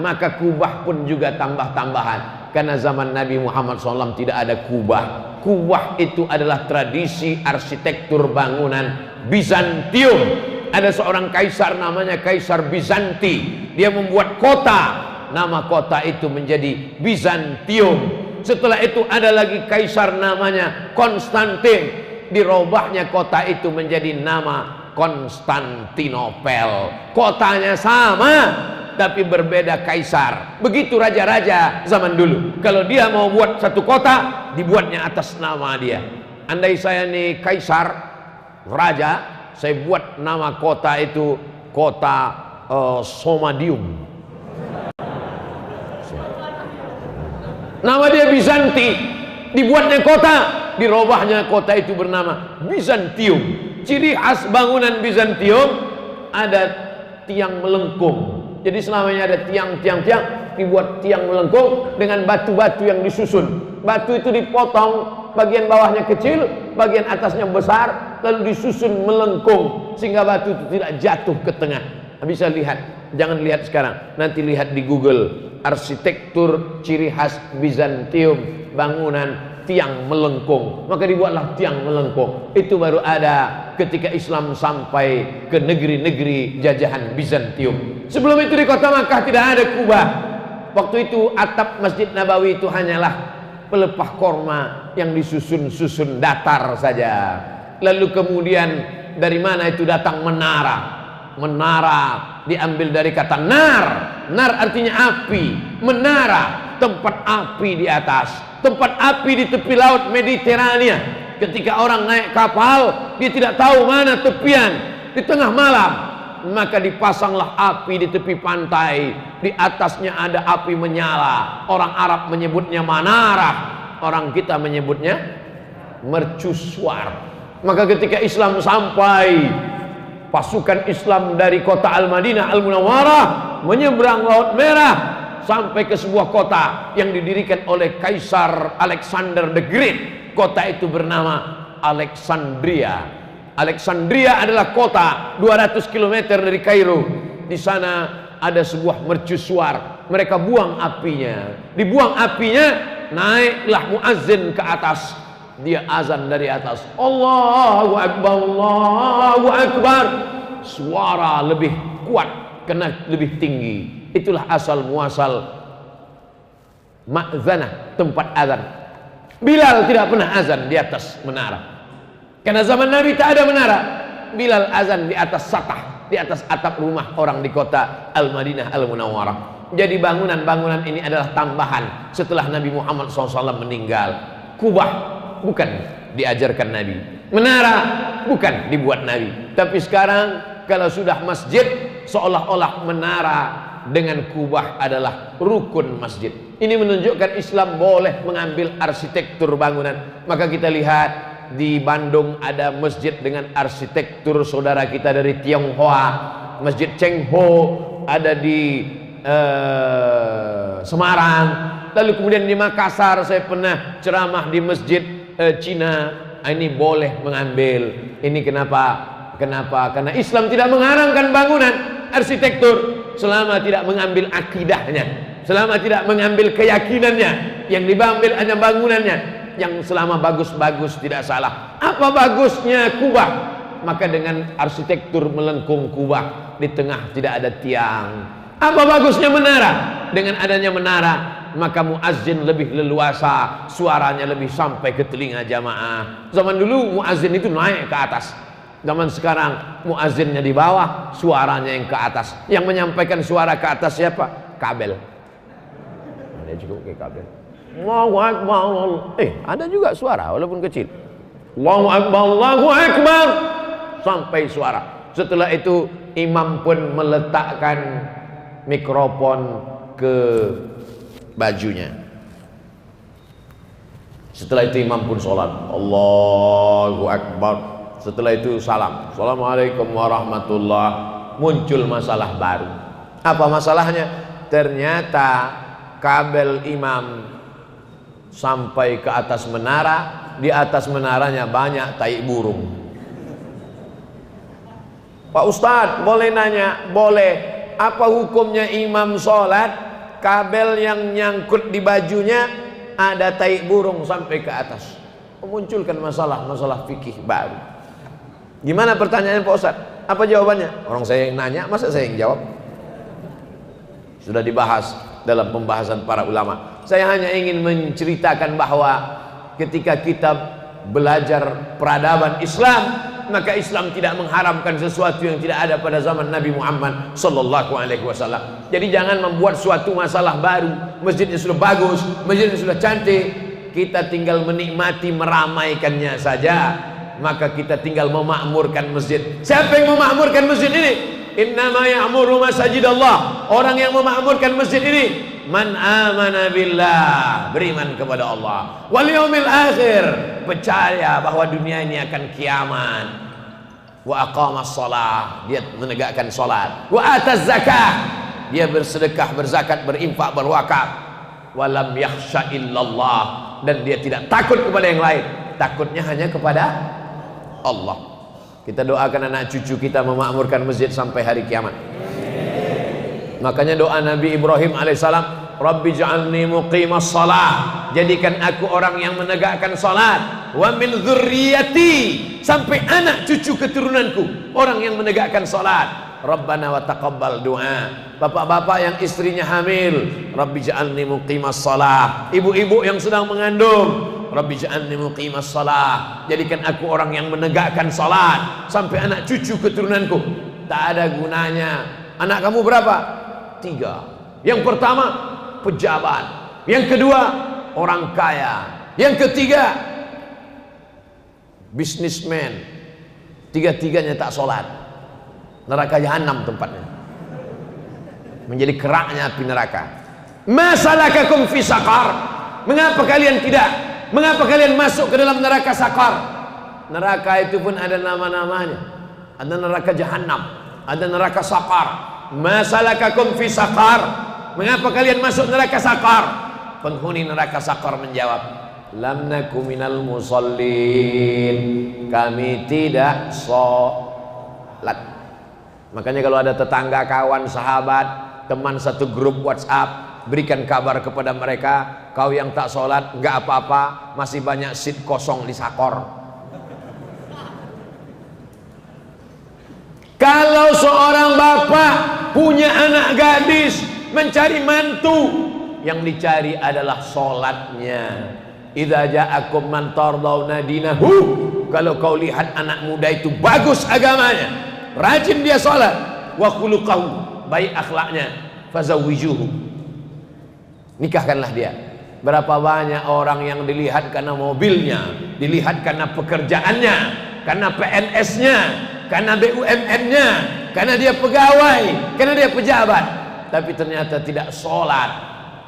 maka kubah pun juga tambah-tambahan. Karena zaman Nabi Muhammad SAW tidak ada kubah. Kubah itu adalah tradisi arsitektur bangunan Bizantium. Ada seorang kaisar namanya Kaisar Bizanti. Dia membuat kota, nama kota itu menjadi Bizantium. Setelah itu ada lagi kaisar namanya Konstantin. Dirobahnya kota itu menjadi nama Konstantinopel. Kotanya sama, tapi berbeda kaisar. Begitu raja-raja zaman dulu. Kalau dia mau buat satu kota, dibuatnya atas nama dia. Andai saya nih kaisar, raja, saya buat nama kota itu kota Somadium. Nama dia Bizanti. Dibuatnya kota, dirobahnya kota itu bernama Bizantium. Ciri khas bangunan Bizantium ada tiang melengkung. Jadi selamanya ada tiang-tiang, dibuat tiang melengkung dengan batu-batu yang disusun. Batu itu dipotong, bagian bawahnya kecil, bagian atasnya besar, lalu disusun melengkung sehingga batu itu tidak jatuh ke tengah. Bisa lihat, jangan lihat sekarang, nanti lihat di Google arsitektur ciri khas Bizantium, bangunan tiang melengkung. Maka dibuatlah tiang melengkung. Itu baru ada ketika Islam sampai ke negeri-negeri jajahan Bizantium. Sebelum itu di kota Makkah tidak ada kubah. Waktu itu atap Masjid Nabawi itu hanyalah pelepah korma yang disusun-susun datar saja. Lalu kemudian dari mana itu datang menara? Menara diambil dari kata nar. Nar artinya api. Menara, tempat api di atas, tempat api di tepi laut Mediterania. Ketika orang naik kapal, dia tidak tahu mana tepian. Di tengah malam, maka dipasanglah api di tepi pantai. Di atasnya ada api menyala. Orang Arab menyebutnya manarah, orang kita menyebutnya mercusuar. Maka ketika Islam sampai, pasukan Islam dari kota Al-Madinah Al-Munawwarah menyeberang Laut Merah sampai ke sebuah kota yang didirikan oleh Kaisar Alexander the Great. Kota itu bernama Alexandria. Alexandria adalah kota 200 km dari Kairo. Di sana ada sebuah mercusuar. Mereka buang apinya. Dibuang apinya, naiklah muazzin ke atas. Dia azan dari atas, Allahu Akbar, Allahu Akbar. Suara lebih kuat karena lebih tinggi. Itulah asal muasal ma'zanah, tempat azan. Bilal tidak pernah azan di atas menara, karena zaman Nabi tak ada menara. Bilal azan di atas satah, di atas atap rumah orang di kota Al-Madinah Al-Munawwarah. Jadi bangunan-bangunan ini adalah tambahan setelah Nabi Muhammad SAW meninggal. Kubah bukan diajarkan Nabi, menara bukan dibuat Nabi. Tapi sekarang kalau sudah masjid, seolah-olah menara dengan kubah adalah rukun masjid. Ini menunjukkan Islam boleh mengambil arsitektur bangunan. Maka kita lihat di Bandung ada masjid dengan arsitektur saudara kita dari Tionghoa, Masjid Cheng Ho. Ada di Semarang. Lalu kemudian di Makassar saya pernah ceramah di masjid Cina. Ini boleh mengambil. Ini kenapa? Karena Islam tidak mengarangkan bangunan arsitektur selama tidak mengambil akidahnya, selama tidak mengambil keyakinannya. Yang diambil hanya bangunannya. Yang selama bagus-bagus tidak salah. Apa bagusnya kubah? Maka dengan arsitektur melengkung kubah, di tengah tidak ada tiang. Apa bagusnya menara? Dengan adanya menara, maka muazzin lebih leluasa, suaranya lebih sampai ke telinga jamaah. Zaman dulu muazzin itu naik ke atas. Zaman sekarang muazzinnya di bawah, suaranya yang ke atas. Yang menyampaikan suara ke atas siapa? Kabel. Ada cukup ke kabel. Allahu Akbar. Ada juga suara walaupun kecil. Allahu Akbar, Allahu Akbar. Sampai suara. Setelah itu imam pun meletakkan mikrofon ke bajunya. Setelah itu imam pun sholat. Allahu Akbar. Setelah itu salam. Assalamualaikum warahmatullahi. Muncul masalah baru. Apa masalahnya? Ternyata kabel imam sampai ke atas menara. Di atas menaranya banyak tai burung. Pak Ustadz, boleh nanya? Boleh. Apa hukumnya imam sholat, kabel yang nyangkut di bajunya ada tai burung sampai ke atas? Memunculkan masalah fikih baru. Gimana pertanyaan Pak Ustadz? Apa jawabannya? Orang saya yang nanya, masa saya yang jawab? Sudah dibahas dalam pembahasan para ulama. Saya hanya ingin menceritakan bahwa ketika kita belajar peradaban Islam, maka Islam tidak mengharamkan sesuatu yang tidak ada pada zaman Nabi Muhammad sallallahu alaihi wasallam. Jadi jangan membuat suatu masalah baru. Masjidnya sudah bagus, masjidnya sudah cantik, kita tinggal menikmati meramaikannya saja. Maka kita tinggal memakmurkan masjid. Siapa yang memakmurkan masjid ini? Innama ya'muru masajidallah. Orang yang memakmurkan masjid ini man amana billah, beriman kepada Allah, wal yaumil akhir, percaya bahwa dunia ini akan kiamat, wa aqamas shalah, dia menegakkan salat, wa ataz zakah, dia bersedekah, berzakat, berinfak, berwakaf, wa lam yakhsha illallah, dan dia tidak takut kepada yang lain, takutnya hanya kepada Allah. Kita doakan anak cucu kita memakmurkan masjid sampai hari kiamat. Makanya doa Nabi Ibrahim alaihissalam, Rabbi ja'alni muqimas salah, jadikan aku orang yang menegakkan salat, wa min dzurriyyati, sampai anak cucu keturunanku orang yang menegakkan salat. Rabbana wa taqabbal du'a. Bapak-bapak yang istrinya hamil, Rabbi ja'alni muqimas salah. Ibu-ibu yang sedang mengandung, Rabbi ja'alni muqimas salah, jadikan aku orang yang menegakkan salat sampai anak cucu keturunanku. Tak ada gunanya. Anak kamu berapa? 3. Yang pertama pejabat, yang kedua orang kaya, yang ketiga bisnismen. Tiga-tiganya tak sholat, neraka jahanam tempatnya, menjadi keraknya api neraka. Masalakakum fi saqar, mengapa kalian tidak, mengapa kalian masuk ke dalam neraka sakar? Neraka itu pun ada nama-namanya. Ada neraka jahanam, ada neraka sakar. Masalakakum fi saqar, mengapa kalian masuk neraka sakar? Penghuni neraka sakar menjawab, lam naku minal musallin, kami tidak sholat. Makanya kalau ada tetangga, kawan, sahabat, teman satu grup WhatsApp, berikan kabar kepada mereka, kau yang tak sholat nggak apa-apa, masih banyak seat kosong di sakor. Kalau seorang bapak punya anak gadis mencari mantu, yang dicari adalah sholatnya. Idza ja'akum man tardawna dinahu, kalau kau lihat anak muda itu bagus agamanya, rajin dia sholat, wa khuluquhu, baik akhlaknya, fazawwijuhu, nikahkanlah dia. Berapa banyak orang yang dilihat karena mobilnya, dilihat karena pekerjaannya, karena PNS-nya, karena BUMN-nya, karena dia pegawai, karena dia pejabat, tapi ternyata tidak sholat,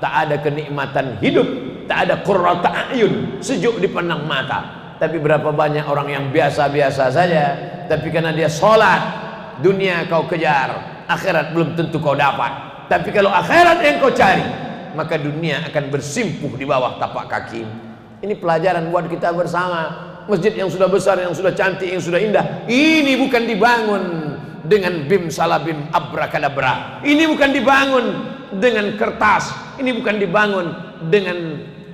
tak ada kenikmatan hidup, tak ada qurrata a'yun, sejuk dipandang mata. Tapi berapa banyak orang yang biasa-biasa saja, tapi karena dia sholat, dunia kau kejar, akhirat belum tentu kau dapat. Tapi kalau akhirat yang kau cari, maka dunia akan bersimpuh di bawah tapak kaki. Ini pelajaran buat kita bersama. Masjid yang sudah besar, yang sudah cantik, yang sudah indah, ini bukan dibangun dengan bim salabim abrakadabra, ini bukan dibangun dengan kertas, ini bukan dibangun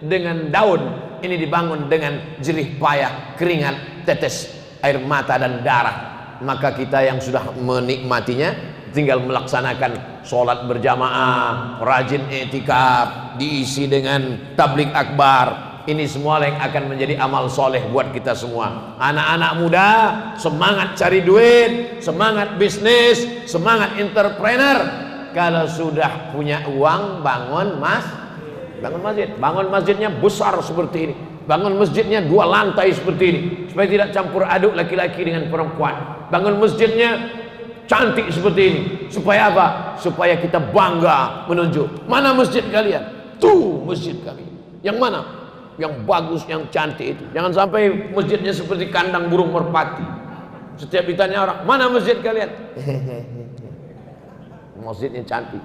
dengan daun, ini dibangun dengan jerih payah, keringat, tetes air mata dan darah. Maka kita yang sudah menikmatinya tinggal melaksanakan sholat berjamaah, rajin i'tikaf, diisi dengan tabligh akbar, Ini semua yang akan menjadi amal soleh buat kita semua. Anak-anak muda, semangat cari duit, semangat bisnis, semangat entrepreneur. Kalau sudah punya uang, bangun masjid. Bangun masjidnya besar seperti ini. Bangun masjidnya 2 lantai seperti ini, supaya tidak campur aduk laki-laki dengan perempuan. Bangun masjidnya cantik seperti ini. Supaya apa? Supaya kita bangga menunjuk. Mana masjid kalian? Tuh masjid kami. Yang mana? Yang bagus, yang cantik itu. Jangan sampai masjidnya seperti kandang burung merpati. Setiap ditanya orang, mana masjid kalian? Masjidnya cantik,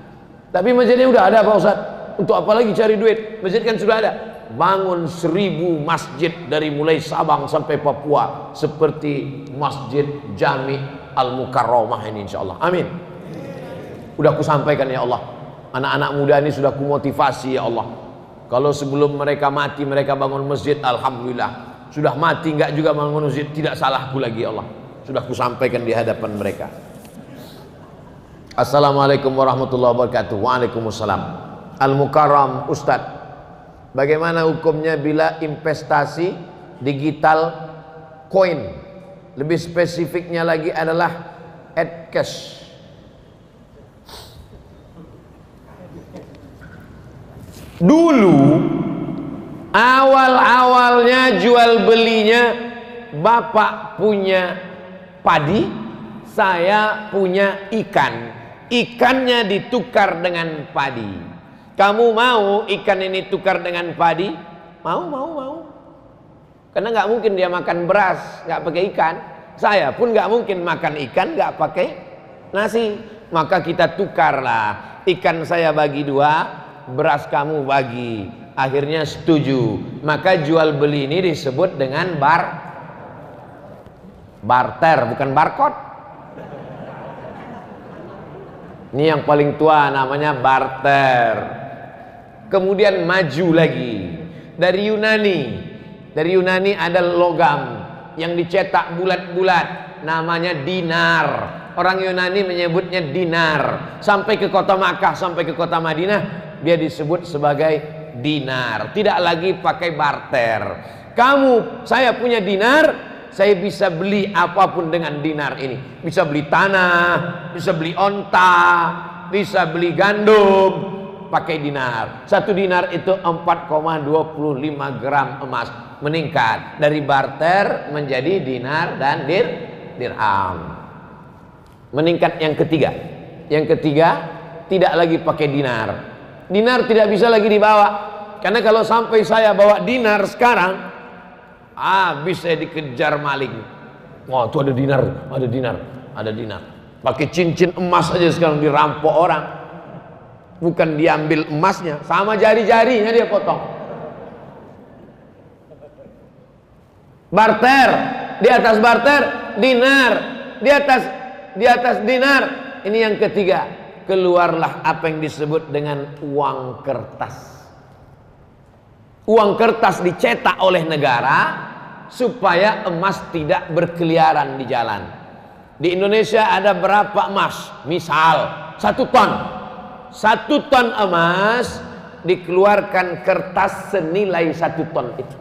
tapi masjidnya udah ada Pak Ustaz. Untuk apa lagi cari duit? Masjid kan sudah ada. Bangun 1000 masjid dari mulai Sabang sampai Papua, seperti Masjid Jami Al-Mukarramah ini, insyaallah. Amin. Udah aku sampaikan ya Allah. Anak-anak muda ini sudah kumotivasi ya Allah. Kalau sebelum mereka mati mereka bangun masjid, alhamdulillah. Sudah mati enggak juga bangun masjid, tidak salahku lagi ya Allah. Sudah kusampaikan di hadapan mereka. Assalamualaikum warahmatullahi wabarakatuh. Waalaikumsalam. Al-Mukarram Ustadz, bagaimana hukumnya bila investasi digital koin? Lebih spesifiknya lagi adalah Adcash. Dulu awal-awalnya jual belinya, bapak punya padi, saya punya ikan. Ikannya ditukar dengan padi. Kamu mau ikan ini tukar dengan padi? Mau. Karena nggak mungkin dia makan beras nggak pakai ikan. Saya pun nggak mungkin makan ikan nggak pakai nasi. Maka kita tukarlah. Ikan saya bagi 2, beras kamu bagi. Akhirnya setuju. Maka jual beli ini disebut dengan barter, bukan barcode. Ini yang paling tua, namanya barter. Kemudian maju lagi dari Yunani ada logam yang dicetak bulat-bulat, namanya dinar. Orang Yunani menyebutnya dinar. Sampai ke kota Makkah, sampai ke kota Madinah, dia disebut sebagai dinar. Tidak lagi pakai barter. Saya punya dinar, saya bisa beli apapun dengan dinar ini. Bisa beli tanah, bisa beli onta, bisa beli gandum, pakai dinar. 1 dinar itu 4,25 gram emas. Meningkat dari barter menjadi dinar dan dirham. Meningkat yang ketiga. Yang ketiga, tidak lagi pakai dinar. Dinar tidak bisa lagi dibawa. Karena kalau sampai saya bawa dinar sekarang, bisa dikejar maling. Wah, itu ada dinar. Pakai cincin emas aja sekarang dirampok orang. Bukan diambil emasnya, sama jari-jarinya dia potong. Barter, di atas barter dinar, di atas dinar. Ini yang ketiga. Keluarlah apa yang disebut dengan uang kertas. Uang kertas dicetak oleh negara supaya emas tidak berkeliaran di jalan. Di Indonesia ada berapa emas? Misal 1 ton. 1 ton emas dikeluarkan kertas senilai 1 ton itu.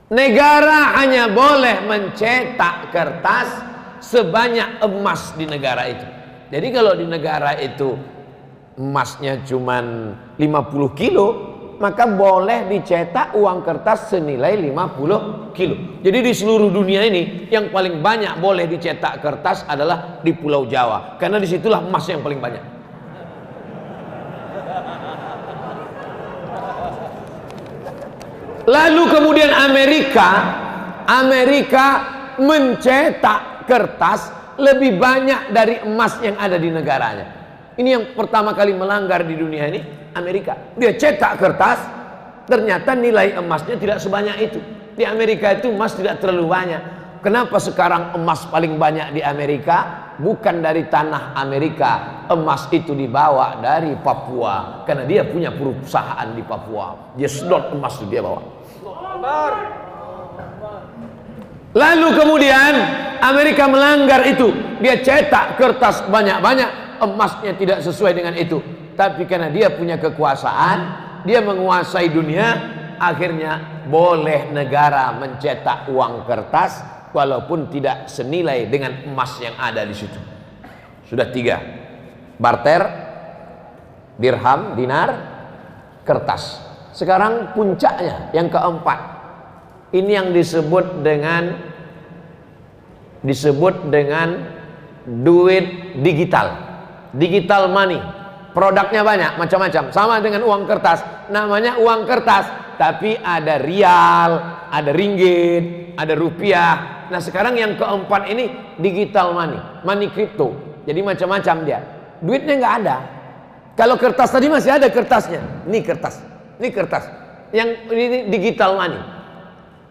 Negara hanya boleh mencetak kertas sebanyak emas di negara itu. Jadi kalau di negara itu emasnya cuman 50 kilo, maka boleh dicetak uang kertas senilai 50 kilo. Jadi di seluruh dunia ini yang paling banyak boleh dicetak kertas adalah di Pulau Jawa, karena disitulah emas yang paling banyak. Lalu kemudian Amerika mencetak kertas lebih banyak dari emas yang ada di negaranya. Ini yang pertama kali melanggar di dunia ini, Amerika. Dia cetak kertas, ternyata nilai emasnya tidak sebanyak itu. Di Amerika itu emas tidak terlalu banyak. Kenapa sekarang emas paling banyak di Amerika? Bukan dari tanah Amerika. Emas itu dibawa dari Papua, karena dia punya perusahaan di Papua. Dia sedot emas itu dia bawa. Lalu kemudian Amerika melanggar itu. Dia cetak kertas banyak-banyak, emasnya tidak sesuai dengan itu. Tapi karena dia punya kekuasaan, dia menguasai dunia, akhirnya boleh negara mencetak uang kertas walaupun tidak senilai dengan emas yang ada di situ. Sudah 3. Barter, dirham, dinar, kertas. Sekarang puncaknya yang keempat. Ini yang disebut dengan duit digital. Digital money. Produknya banyak, macam-macam. Sama dengan uang kertas. Namanya uang kertas, tapi ada rial, ada ringgit, ada rupiah. Nah, sekarang yang keempat ini digital money, money crypto. Jadi macam-macam dia. Duitnya nggak ada. Kalau kertas tadi masih ada kertasnya. Ini kertas. Ini kertas. Yang ini digital money.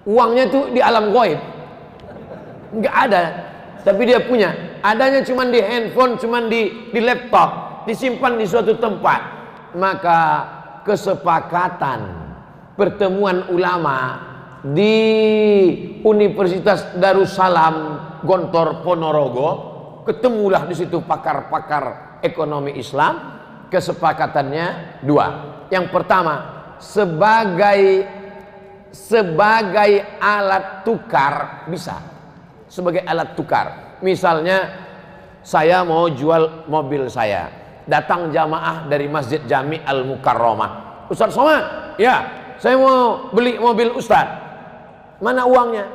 Uangnya tuh di alam gaib. Nggak ada. Tapi dia punya. Adanya cuma di handphone, cuma di laptop. Disimpan di suatu tempat. Maka kesepakatan pertemuan ulama di Universitas Darussalam Gontor Ponorogo, ketemulah di situ pakar-pakar ekonomi Islam. Kesepakatannya 2. Yang pertama, sebagai alat tukar bisa. Sebagai alat tukar. Misalnya saya mau jual mobil saya. Datang jamaah dari Masjid Jami Al-Mukarramah. Ustaz Somad, ya, saya mau beli mobil Ustaz. Mana uangnya?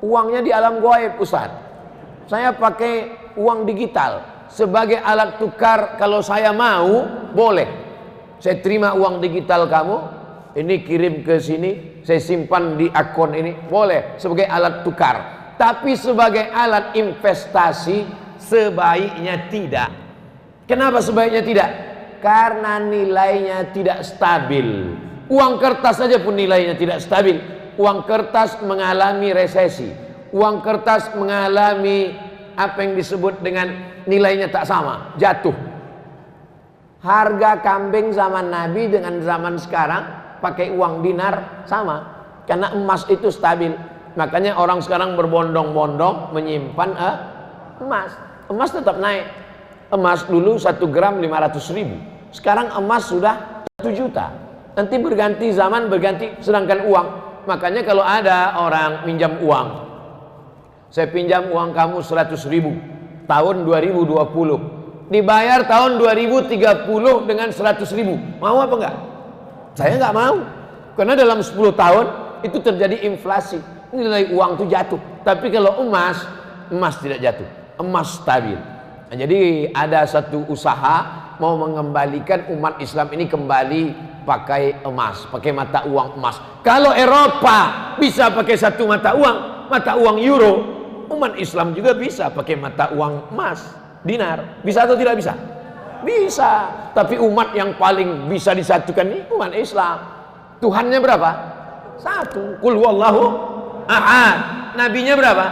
Uangnya di alam gaib Ustaz. Saya pakai uang digital sebagai alat tukar. Kalau saya mau, boleh. Saya terima uang digital kamu, ini kirim ke sini, saya simpan di akun ini, boleh sebagai alat tukar. Tapi sebagai alat investasi sebaiknya tidak. Kenapa sebaiknya tidak? Karena nilainya tidak stabil. Uang kertas saja pun nilainya tidak stabil. Uang kertas mengalami resesi. Uang kertas mengalami apa yang disebut dengan nilainya tak sama, jatuh. Harga kambing zaman Nabi dengan zaman sekarang pakai uang dinar sama. Karena emas itu stabil. Makanya orang sekarang berbondong-bondong menyimpan emas. Emas tetap naik. Emas dulu 1 gram 500.000. Sekarang emas sudah 1 juta. Nanti berganti zaman, berganti. Sedangkan uang, makanya kalau ada orang pinjam uang, saya pinjam uang kamu 100.000 tahun 2020, dibayar tahun 2030 dengan 100.000, mau apa enggak? Saya enggak mau. Karena dalam 10 tahun itu terjadi inflasi, nilai uang itu jatuh. Tapi kalau emas tidak jatuh, emas stabil. Nah, jadi ada satu usaha mau mengembalikan umat Islam ini kembali pakai emas, pakai mata uang emas. Kalau Eropa bisa pakai satu mata uang euro, umat Islam juga bisa pakai mata uang emas, dinar. Bisa atau tidak bisa? Bisa. Tapi umat yang paling bisa disatukan ini umat Islam. Tuhannya berapa? 1. Qul huwallahu ahad. Nabinya berapa?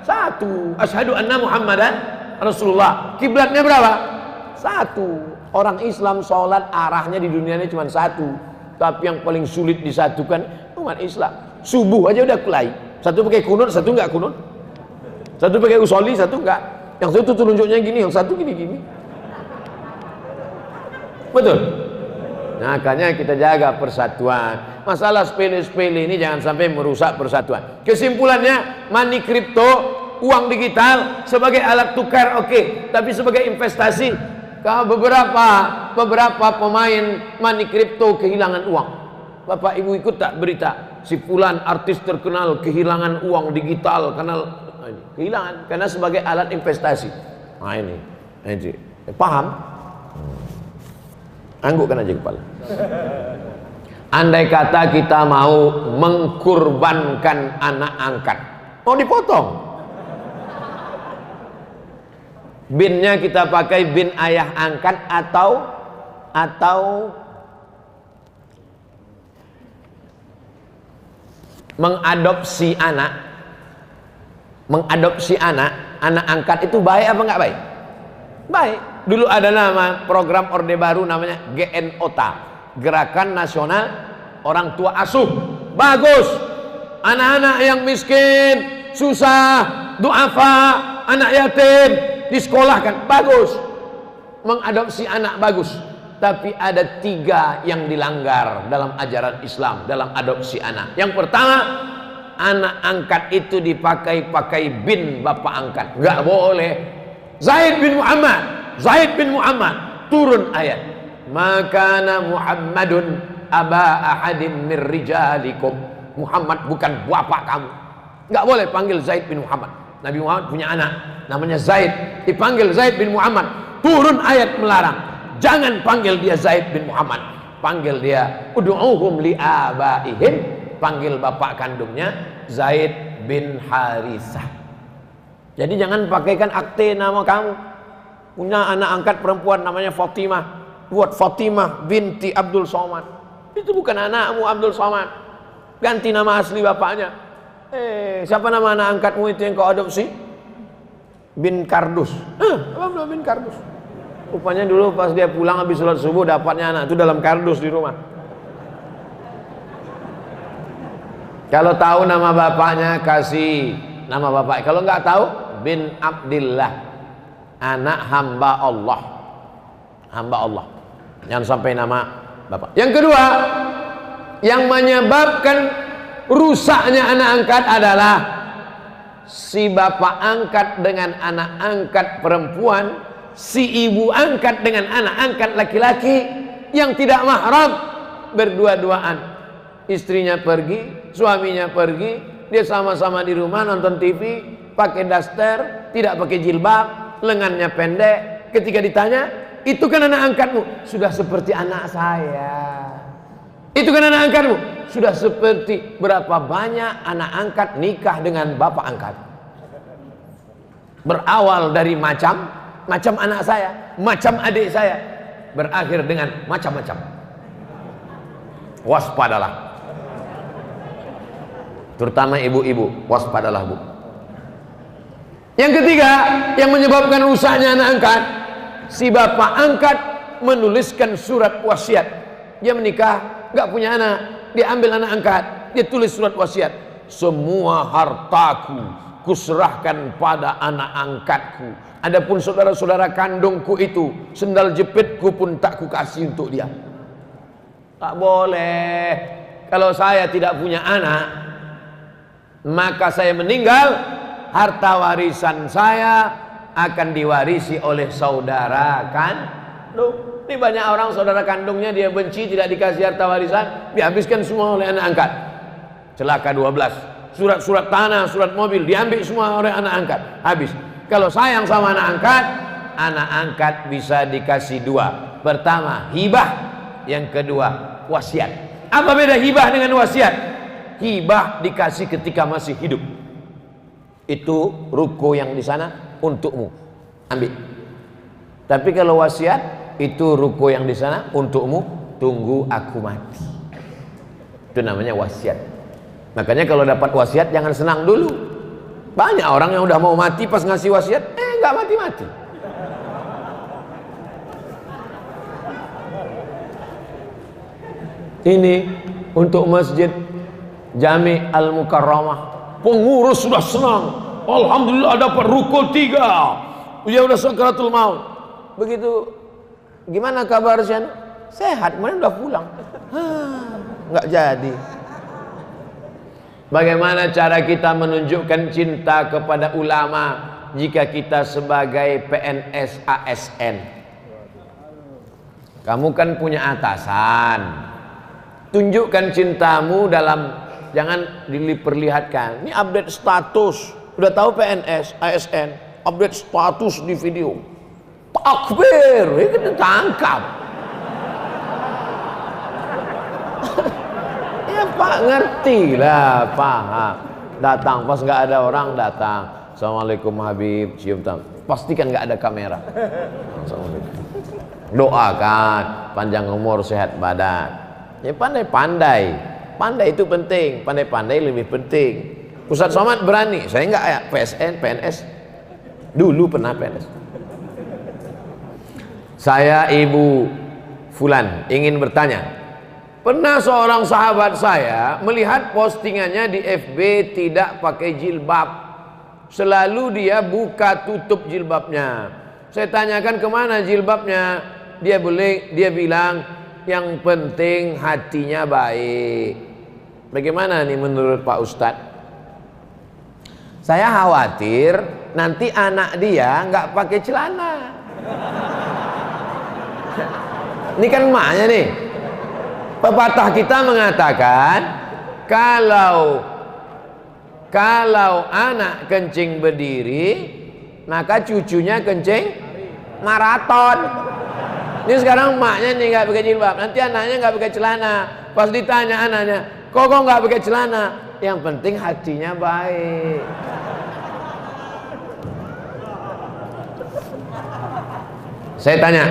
1. Asyhadu anna Muhammadan Rasulullah. Kiblatnya berapa? 1. Orang Islam sholat arahnya di dunia ini cuma 1. Tapi yang paling sulit disatukan umat Islam. Subuh aja udah kelai. Satu pakai kunut, satu enggak kunut. Satu pakai usolli, satu enggak. Yang satu telunjuknya gini, yang satu gini-gini. Betul? Nah, makanya kita jaga persatuan. Masalah sepele-sepele ini jangan sampai merusak persatuan. Kesimpulannya, money crypto, uang digital sebagai alat tukar oke. Tapi sebagai investasi, beberapa pemain money crypto kehilangan uang. Bapak Ibu ikut tak berita si fulan artis terkenal kehilangan uang digital karena kehilangan karena sebagai alat investasi. Nah ini paham? Anggukkan aja kepala. Andai kata kita mau mengkurbankan anak angkat, mau dipotong, binnya kita pakai bin ayah angkat atau mengadopsi anak angkat itu baik apa enggak baik? Baik. Dulu ada nama program Orde Baru namanya GNOTA, Gerakan Nasional Orang Tua Asuh. Bagus. Anak-anak yang miskin, susah, duafa, anak yatim disekolahkan, bagus. Mengadopsi anak bagus. tapi ada 3 yang dilanggar dalam ajaran Islam, dalam adopsi anak. Yang pertama, anak angkat itu dipakai bin bapak angkat. Nggak boleh. Zaid bin Muhammad, turun ayat, makana Muhammadun aba ahadim mir rijalikum. Muhammad bukan bapak kamu. Nggak boleh panggil Zaid bin Muhammad. Nabi Muhammad punya anak namanya Zaid, dipanggil Zaid bin Muhammad. Turun ayat melarang, jangan panggil dia Zaid bin Muhammad, panggil dia ud'uhum li abaihim, panggil bapak kandungnya Zaid bin Harisah. Jadi jangan pakaikan akte nama kamu. Punya anak angkat perempuan namanya Fatimah, buat Fatimah binti Abdul Somad. Itu bukan anakmu Abdul Somad. Ganti nama asli bapaknya. Siapa nama anak angkatmu itu yang kau adopsi? Bin Kardus. Apa bin Kardus? Rupanya dulu pas dia pulang habis sholat subuh dapatnya anak itu dalam kardus di rumah. Kalau tahu nama bapaknya kasih nama bapak. Kalau nggak tahu, bin Abdillah, anak hamba Allah. Hamba Allah. Jangan sampai nama bapak. Yang kedua, yang menyebabkan rusaknya anak angkat adalah si bapak angkat dengan anak angkat perempuan, si ibu angkat dengan anak angkat laki-laki yang tidak mahram, berdua-duaan. Istrinya pergi, suaminya pergi, dia sama-sama di rumah nonton TV, pakai daster, tidak pakai jilbab, lengannya pendek. Ketika ditanya, itu kan anak angkatmu? Sudah seperti anak saya. Itu kan anak angkatmu? Sudah seperti berapa banyak anak angkat nikah dengan bapak angkat. Berawal dari macam anak saya, macam adik saya, berakhir dengan macam-macam. Waspadalah, terutama ibu-ibu, waspadalah bu. Yang ketiga, yang menyebabkan rusaknya anak angkat, si bapak angkat menuliskan surat wasiat. Dia menikah, nggak punya anak, dia ambil anak angkat, dia tulis surat wasiat. Semua hartaku kuserahkan pada anak angkatku. Adapun saudara-saudara kandungku itu, sendal jepitku pun tak kukasih untuk dia. Tak boleh. Kalau saya tidak punya anak, maka saya meninggal, harta warisan saya akan diwarisi oleh saudara kandung. Ini banyak orang saudara kandungnya dia benci, tidak dikasih harta warisan, dihabiskan semua oleh anak angkat. Celaka 12. Surat-surat tanah, surat mobil diambil semua oleh anak angkat. Habis. Kalau sayang sama anak angkat bisa dikasih 2. Pertama, hibah. Yang kedua, wasiat. Apa beda hibah dengan wasiat? Hibah dikasih ketika masih hidup. Itu ruko yang di sana untukmu. Ambil. Tapi kalau wasiat, itu ruko yang di sana untukmu, tunggu aku mati. Itu namanya wasiat. Makanya kalau dapat wasiat jangan senang dulu. Banyak orang yang udah mau mati pas ngasih wasiat, nggak mati-mati. Ini untuk Masjid Jami Al-Mukarramah. Pengurus sudah senang. Alhamdulillah dapat ruko 3. Dia udah sakaratul maut. Begitu, gimana kabarnya? Sehat, kemarin udah pulang. Nggak jadi. Bagaimana cara kita menunjukkan cinta kepada ulama jika kita sebagai PNS ASN? Kamu kan punya atasan. Tunjukkan cintamu dalam, jangan diperlihatkan. Ini update status. Udah tahu PNS ASN, update status di video. Takbir, kita tangkap. Ya Pak, ngerti lah, paham. Datang pas nggak ada orang, datang. Assalamualaikum Habib, cium tangan. Pastikan nggak ada kamera. Assalamualaikum. Doakan panjang umur, sehat badan. Ya pandai-pandai. Pandai itu penting. Pandai-pandai lebih penting. Ustaz Somad berani. Saya nggak ya PNS. Dulu pernah PNS. Saya Ibu Fulan ingin bertanya. Pernah seorang sahabat saya melihat postingannya di FB tidak pakai jilbab. Selalu dia buka tutup jilbabnya. Saya tanyakan kemana jilbabnya. dia bilang yang penting hatinya baik. Bagaimana nih menurut Pak Ustadz? Saya khawatir nanti anak dia nggak pakai celana. Ini kan emaknya nih. Pepatah kita mengatakan kalau anak kencing berdiri, maka cucunya kencing maraton. Ini sekarang emaknya nih nggak pakai jilbab, nanti anaknya nggak pakai celana. Pas ditanya anaknya, kok nggak pakai celana? Yang penting hatinya baik. Saya tanya,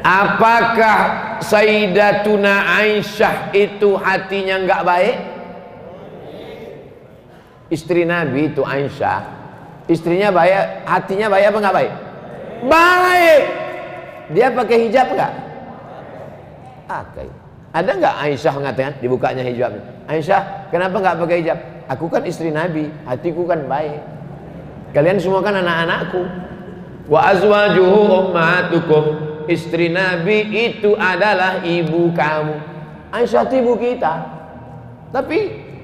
apakah Sayyidatuna Aisyah itu hatinya nggak baik? Istri Nabi itu Aisyah, istrinya baik, hatinya baik apa nggak baik? Baik. Dia pakai hijab nggak? Pakai. Ada nggak Aisyah mengatakan dibukanya hijabnya? Aisyah, kenapa nggak pakai hijab? Aku kan istri Nabi, hatiku kan baik. Kalian semua kan anak-anakku. Wa azwajuhu ummahatukum. Istri Nabi itu adalah ibu kamu. Aisyah itu ibu kita. Tapi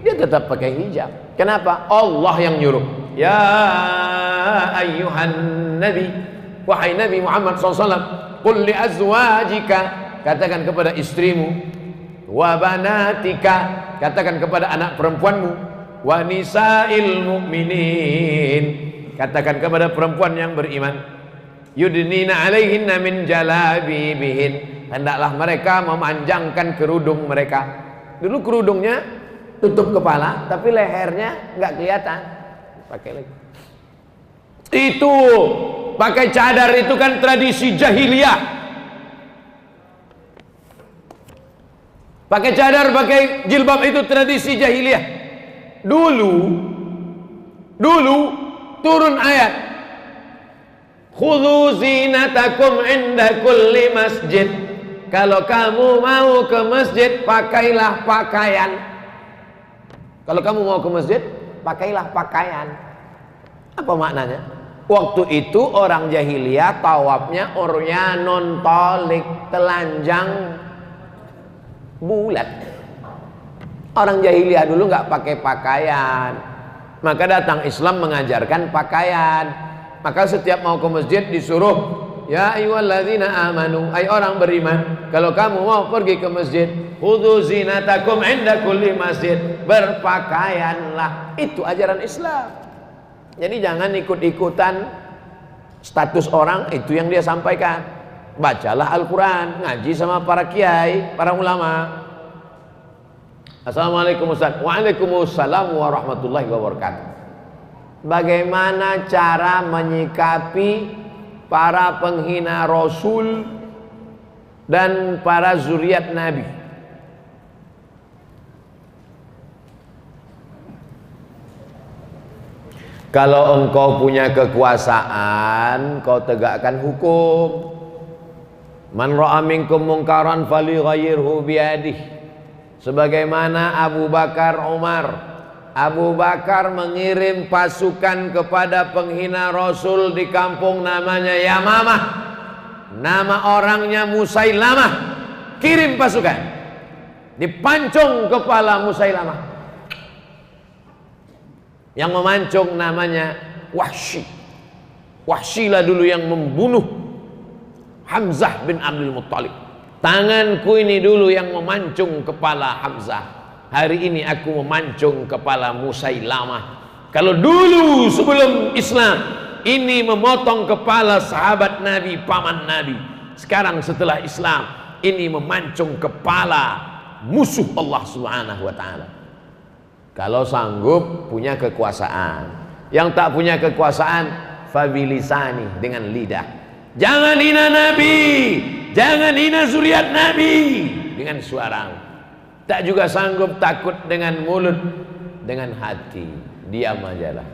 dia tetap pakai hijab. Kenapa? Allah yang nyuruh. Ya ayyuhan nabi, wahai Nabi Muhammad SAW, qul li azwajika, katakan kepada istrimu, wa banatika, katakan kepada anak perempuanmu, wa nisa'il mu'minin, katakan kepada perempuan yang beriman, yudnina alaihinna min jalabibihin, hendaklah mereka memanjangkan kerudung mereka. Dulu kerudungnya tutup kepala, tapi lehernya nggak kelihatan. Pakai lagi. Itu pakai cadar itu kan tradisi jahiliyah. Pakai cadar, pakai jilbab itu tradisi jahiliyah. Dulu turun ayat, khudhu zinatakum inda kulli masjid. Kalau kamu mau ke masjid, pakailah pakaian. Kalau kamu mau ke masjid, pakailah pakaian. Apa maknanya? Waktu itu orang jahiliyah tawafnya uryanun tolik, telanjang bulat. Orang jahiliyah dulu nggak pakai pakaian. Maka datang Islam mengajarkan pakaian. Maka setiap mau ke masjid disuruh, ya ayyuhalladzina amanu, ay orang beriman, kalau kamu mau pergi ke masjid, khudhu zinatakum inda kulli masjid, berpakaianlah. Itu ajaran Islam. Jadi jangan ikut-ikutan status orang, itu yang dia sampaikan. Bacalah Al-Quran, ngaji sama para kiai, para ulama. Assalamualaikum Ustaz. Waalaikumsalam warahmatullahi wabarakatuh. Bagaimana cara menyikapi para penghina Rasul dan para zuriat Nabi? Kalau engkau punya kekuasaan, kau tegakkan hukum. Man ra'a minkum munkaran falyughayyirhu biyadihi. Sebagaimana Abu Bakar Umar. Abu Bakar mengirim pasukan kepada penghina Rasul di kampung namanya Yamamah. Nama orangnya Musailamah. Kirim pasukan. Dipancung kepala Musailamah. Yang memancung namanya Wahsy. Wahsy lah dulu yang membunuh Hamzah bin Abdul Muttalib. Tanganku ini dulu yang memancung kepala Hamzah. Hari ini aku memancung kepala Musailamah. Kalau dulu sebelum Islam ini memotong kepala sahabat Nabi, paman Nabi. Sekarang setelah Islam ini memancung kepala musuh Allah Subhanahu wa taala. Kalau sanggup punya kekuasaan. Yang tak punya kekuasaan, fabilisani, dengan lidah. Jangan hina Nabi, jangan hina zuriat Nabi dengan suara. Tak juga sanggup, takut dengan mulut, dengan hati. Diam aja lah.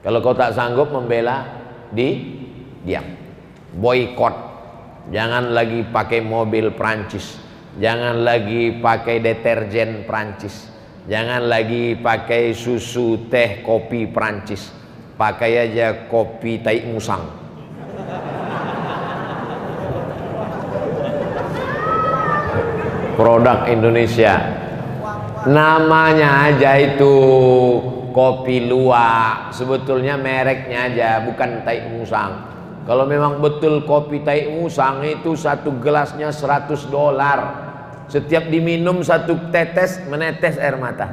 Kalau kau tak sanggup membela, diam. Boykot. Jangan lagi pakai mobil Prancis. Jangan lagi pakai deterjen Prancis. Jangan lagi pakai susu, teh, kopi Prancis. Pakai aja kopi tai musang. produk Indonesia. Namanya aja itu kopi luwak, sebetulnya mereknya aja, bukan Tai Musang. Kalau memang betul kopi Tai Musang itu satu gelasnya $100. Setiap diminum satu tetes menetes air mata.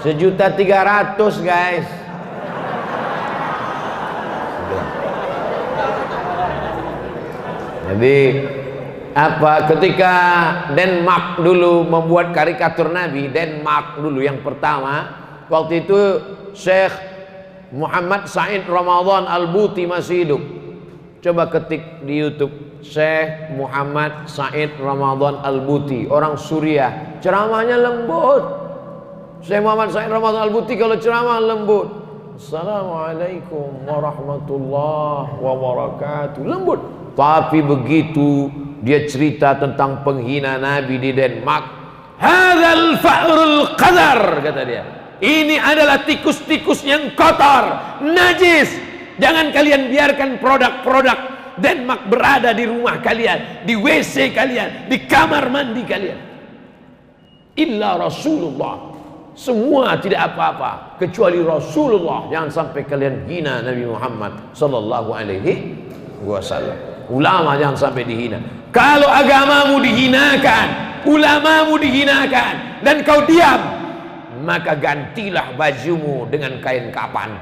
1.300.000 guys. Jadi apa, ketika Denmark dulu membuat karikatur Nabi, Denmark dulu yang pertama, waktu itu Syekh Muhammad Said Ramadan Al-Buti masih hidup. Coba ketik di YouTube Syekh Muhammad Said Ramadan Al-Buti, orang Suriah, ceramahnya lembut. Syekh Muhammad Said Ramadan Al-Buti kalau ceramah lembut. Assalamualaikum warahmatullahi wabarakatuh, lembut. Tapi begitu dia cerita tentang penghina Nabi di Denmark, hadzal fa'rul qadar, kata dia, ini adalah tikus-tikus yang kotor, najis. Jangan kalian biarkan produk-produk Denmark berada di rumah kalian, di WC kalian, di kamar mandi kalian. Illa Rasulullah, semua tidak apa-apa kecuali Rasulullah. Jangan sampai kalian hina Nabi Muhammad sallallahu alaihi wasallam. Ulama jangan sampai dihina. Kalau agamamu dihinakan, ulamamu dihinakan, dan kau diam, maka gantilah bajumu dengan kain kapan.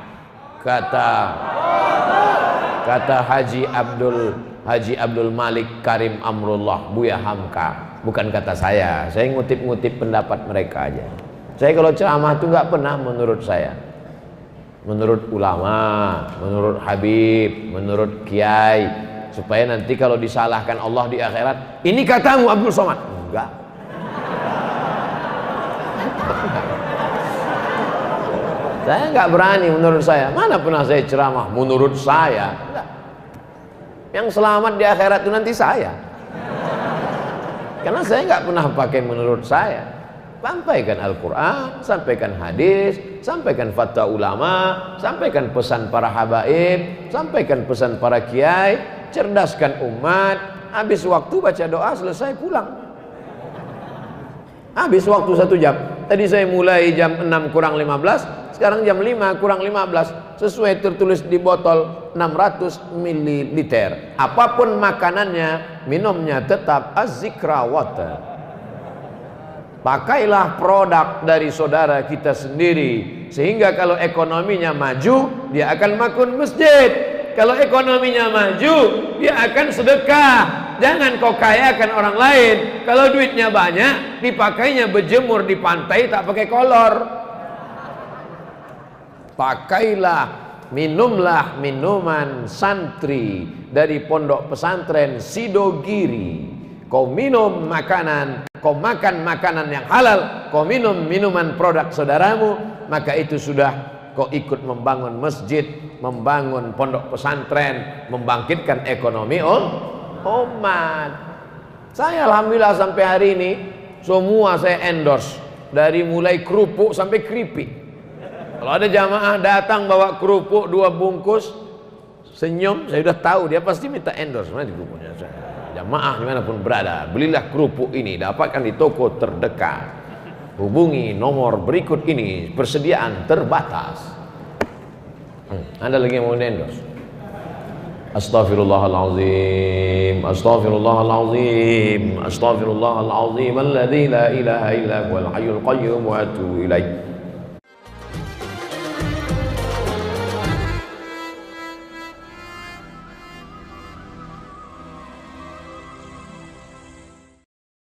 Kata Haji Abdul Malik Karim Amrullah Buya Hamka, bukan kata saya ngutip-ngutip pendapat mereka aja. Saya kalau ceramah itu nggak pernah menurut saya, menurut ulama, menurut Habib, menurut Kiai, supaya nanti kalau disalahkan Allah di akhirat, ini katamu Abdul Somad. Enggak. Saya enggak berani menurut saya. Mana pernah saya ceramah menurut saya? Enggak. Yang selamat di akhirat itu nanti saya. Karena saya enggak pernah pakai menurut saya. Sampaikan Al-Quran, sampaikan hadis, sampaikan fatwa ulama, sampaikan pesan para habaib, sampaikan pesan para kiai, cerdaskan umat. Habis waktu baca doa, selesai pulang. Habis waktu 1 jam. Tadi saya mulai jam 6 kurang 15, sekarang jam 5 kurang 15. Sesuai tertulis di botol 600 ml. Apapun makanannya, minumnya tetap Az-Zikra water. Pakailah produk dari saudara kita sendiri, sehingga kalau ekonominya maju, dia akan makun masjid. Kalau ekonominya maju, dia akan sedekah. Jangan kau kayakan orang lain. Kalau duitnya banyak, dipakainya berjemur di pantai tak pakai kolor. Pakailah, minumlah minuman santri dari pondok pesantren Sidogiri. Kau minum makanan, kau makan makanan yang halal, kau minum minuman produk saudaramu, maka itu sudah kau ikut membangun masjid, membangun pondok pesantren, membangkitkan ekonomi umat. Saya alhamdulillah sampai hari ini semua saya endorse, dari mulai kerupuk sampai keripik. Kalau ada jamaah datang bawa kerupuk 2 bungkus, senyum, saya sudah tahu dia pasti minta endorse. Mana di kerupuknya? Jamaah dimanapun berada, belilah kerupuk ini, dapatkan di toko terdekat. Hubungi nomor berikut ini, persediaan terbatas. Anda lagi yang mau endorse? Astaghfirullahalazim, astaghfirullahalazim, astaghfirullahalazim, alladzi la ilaha illa huwal hayyul qayyum wa atubu ilaih.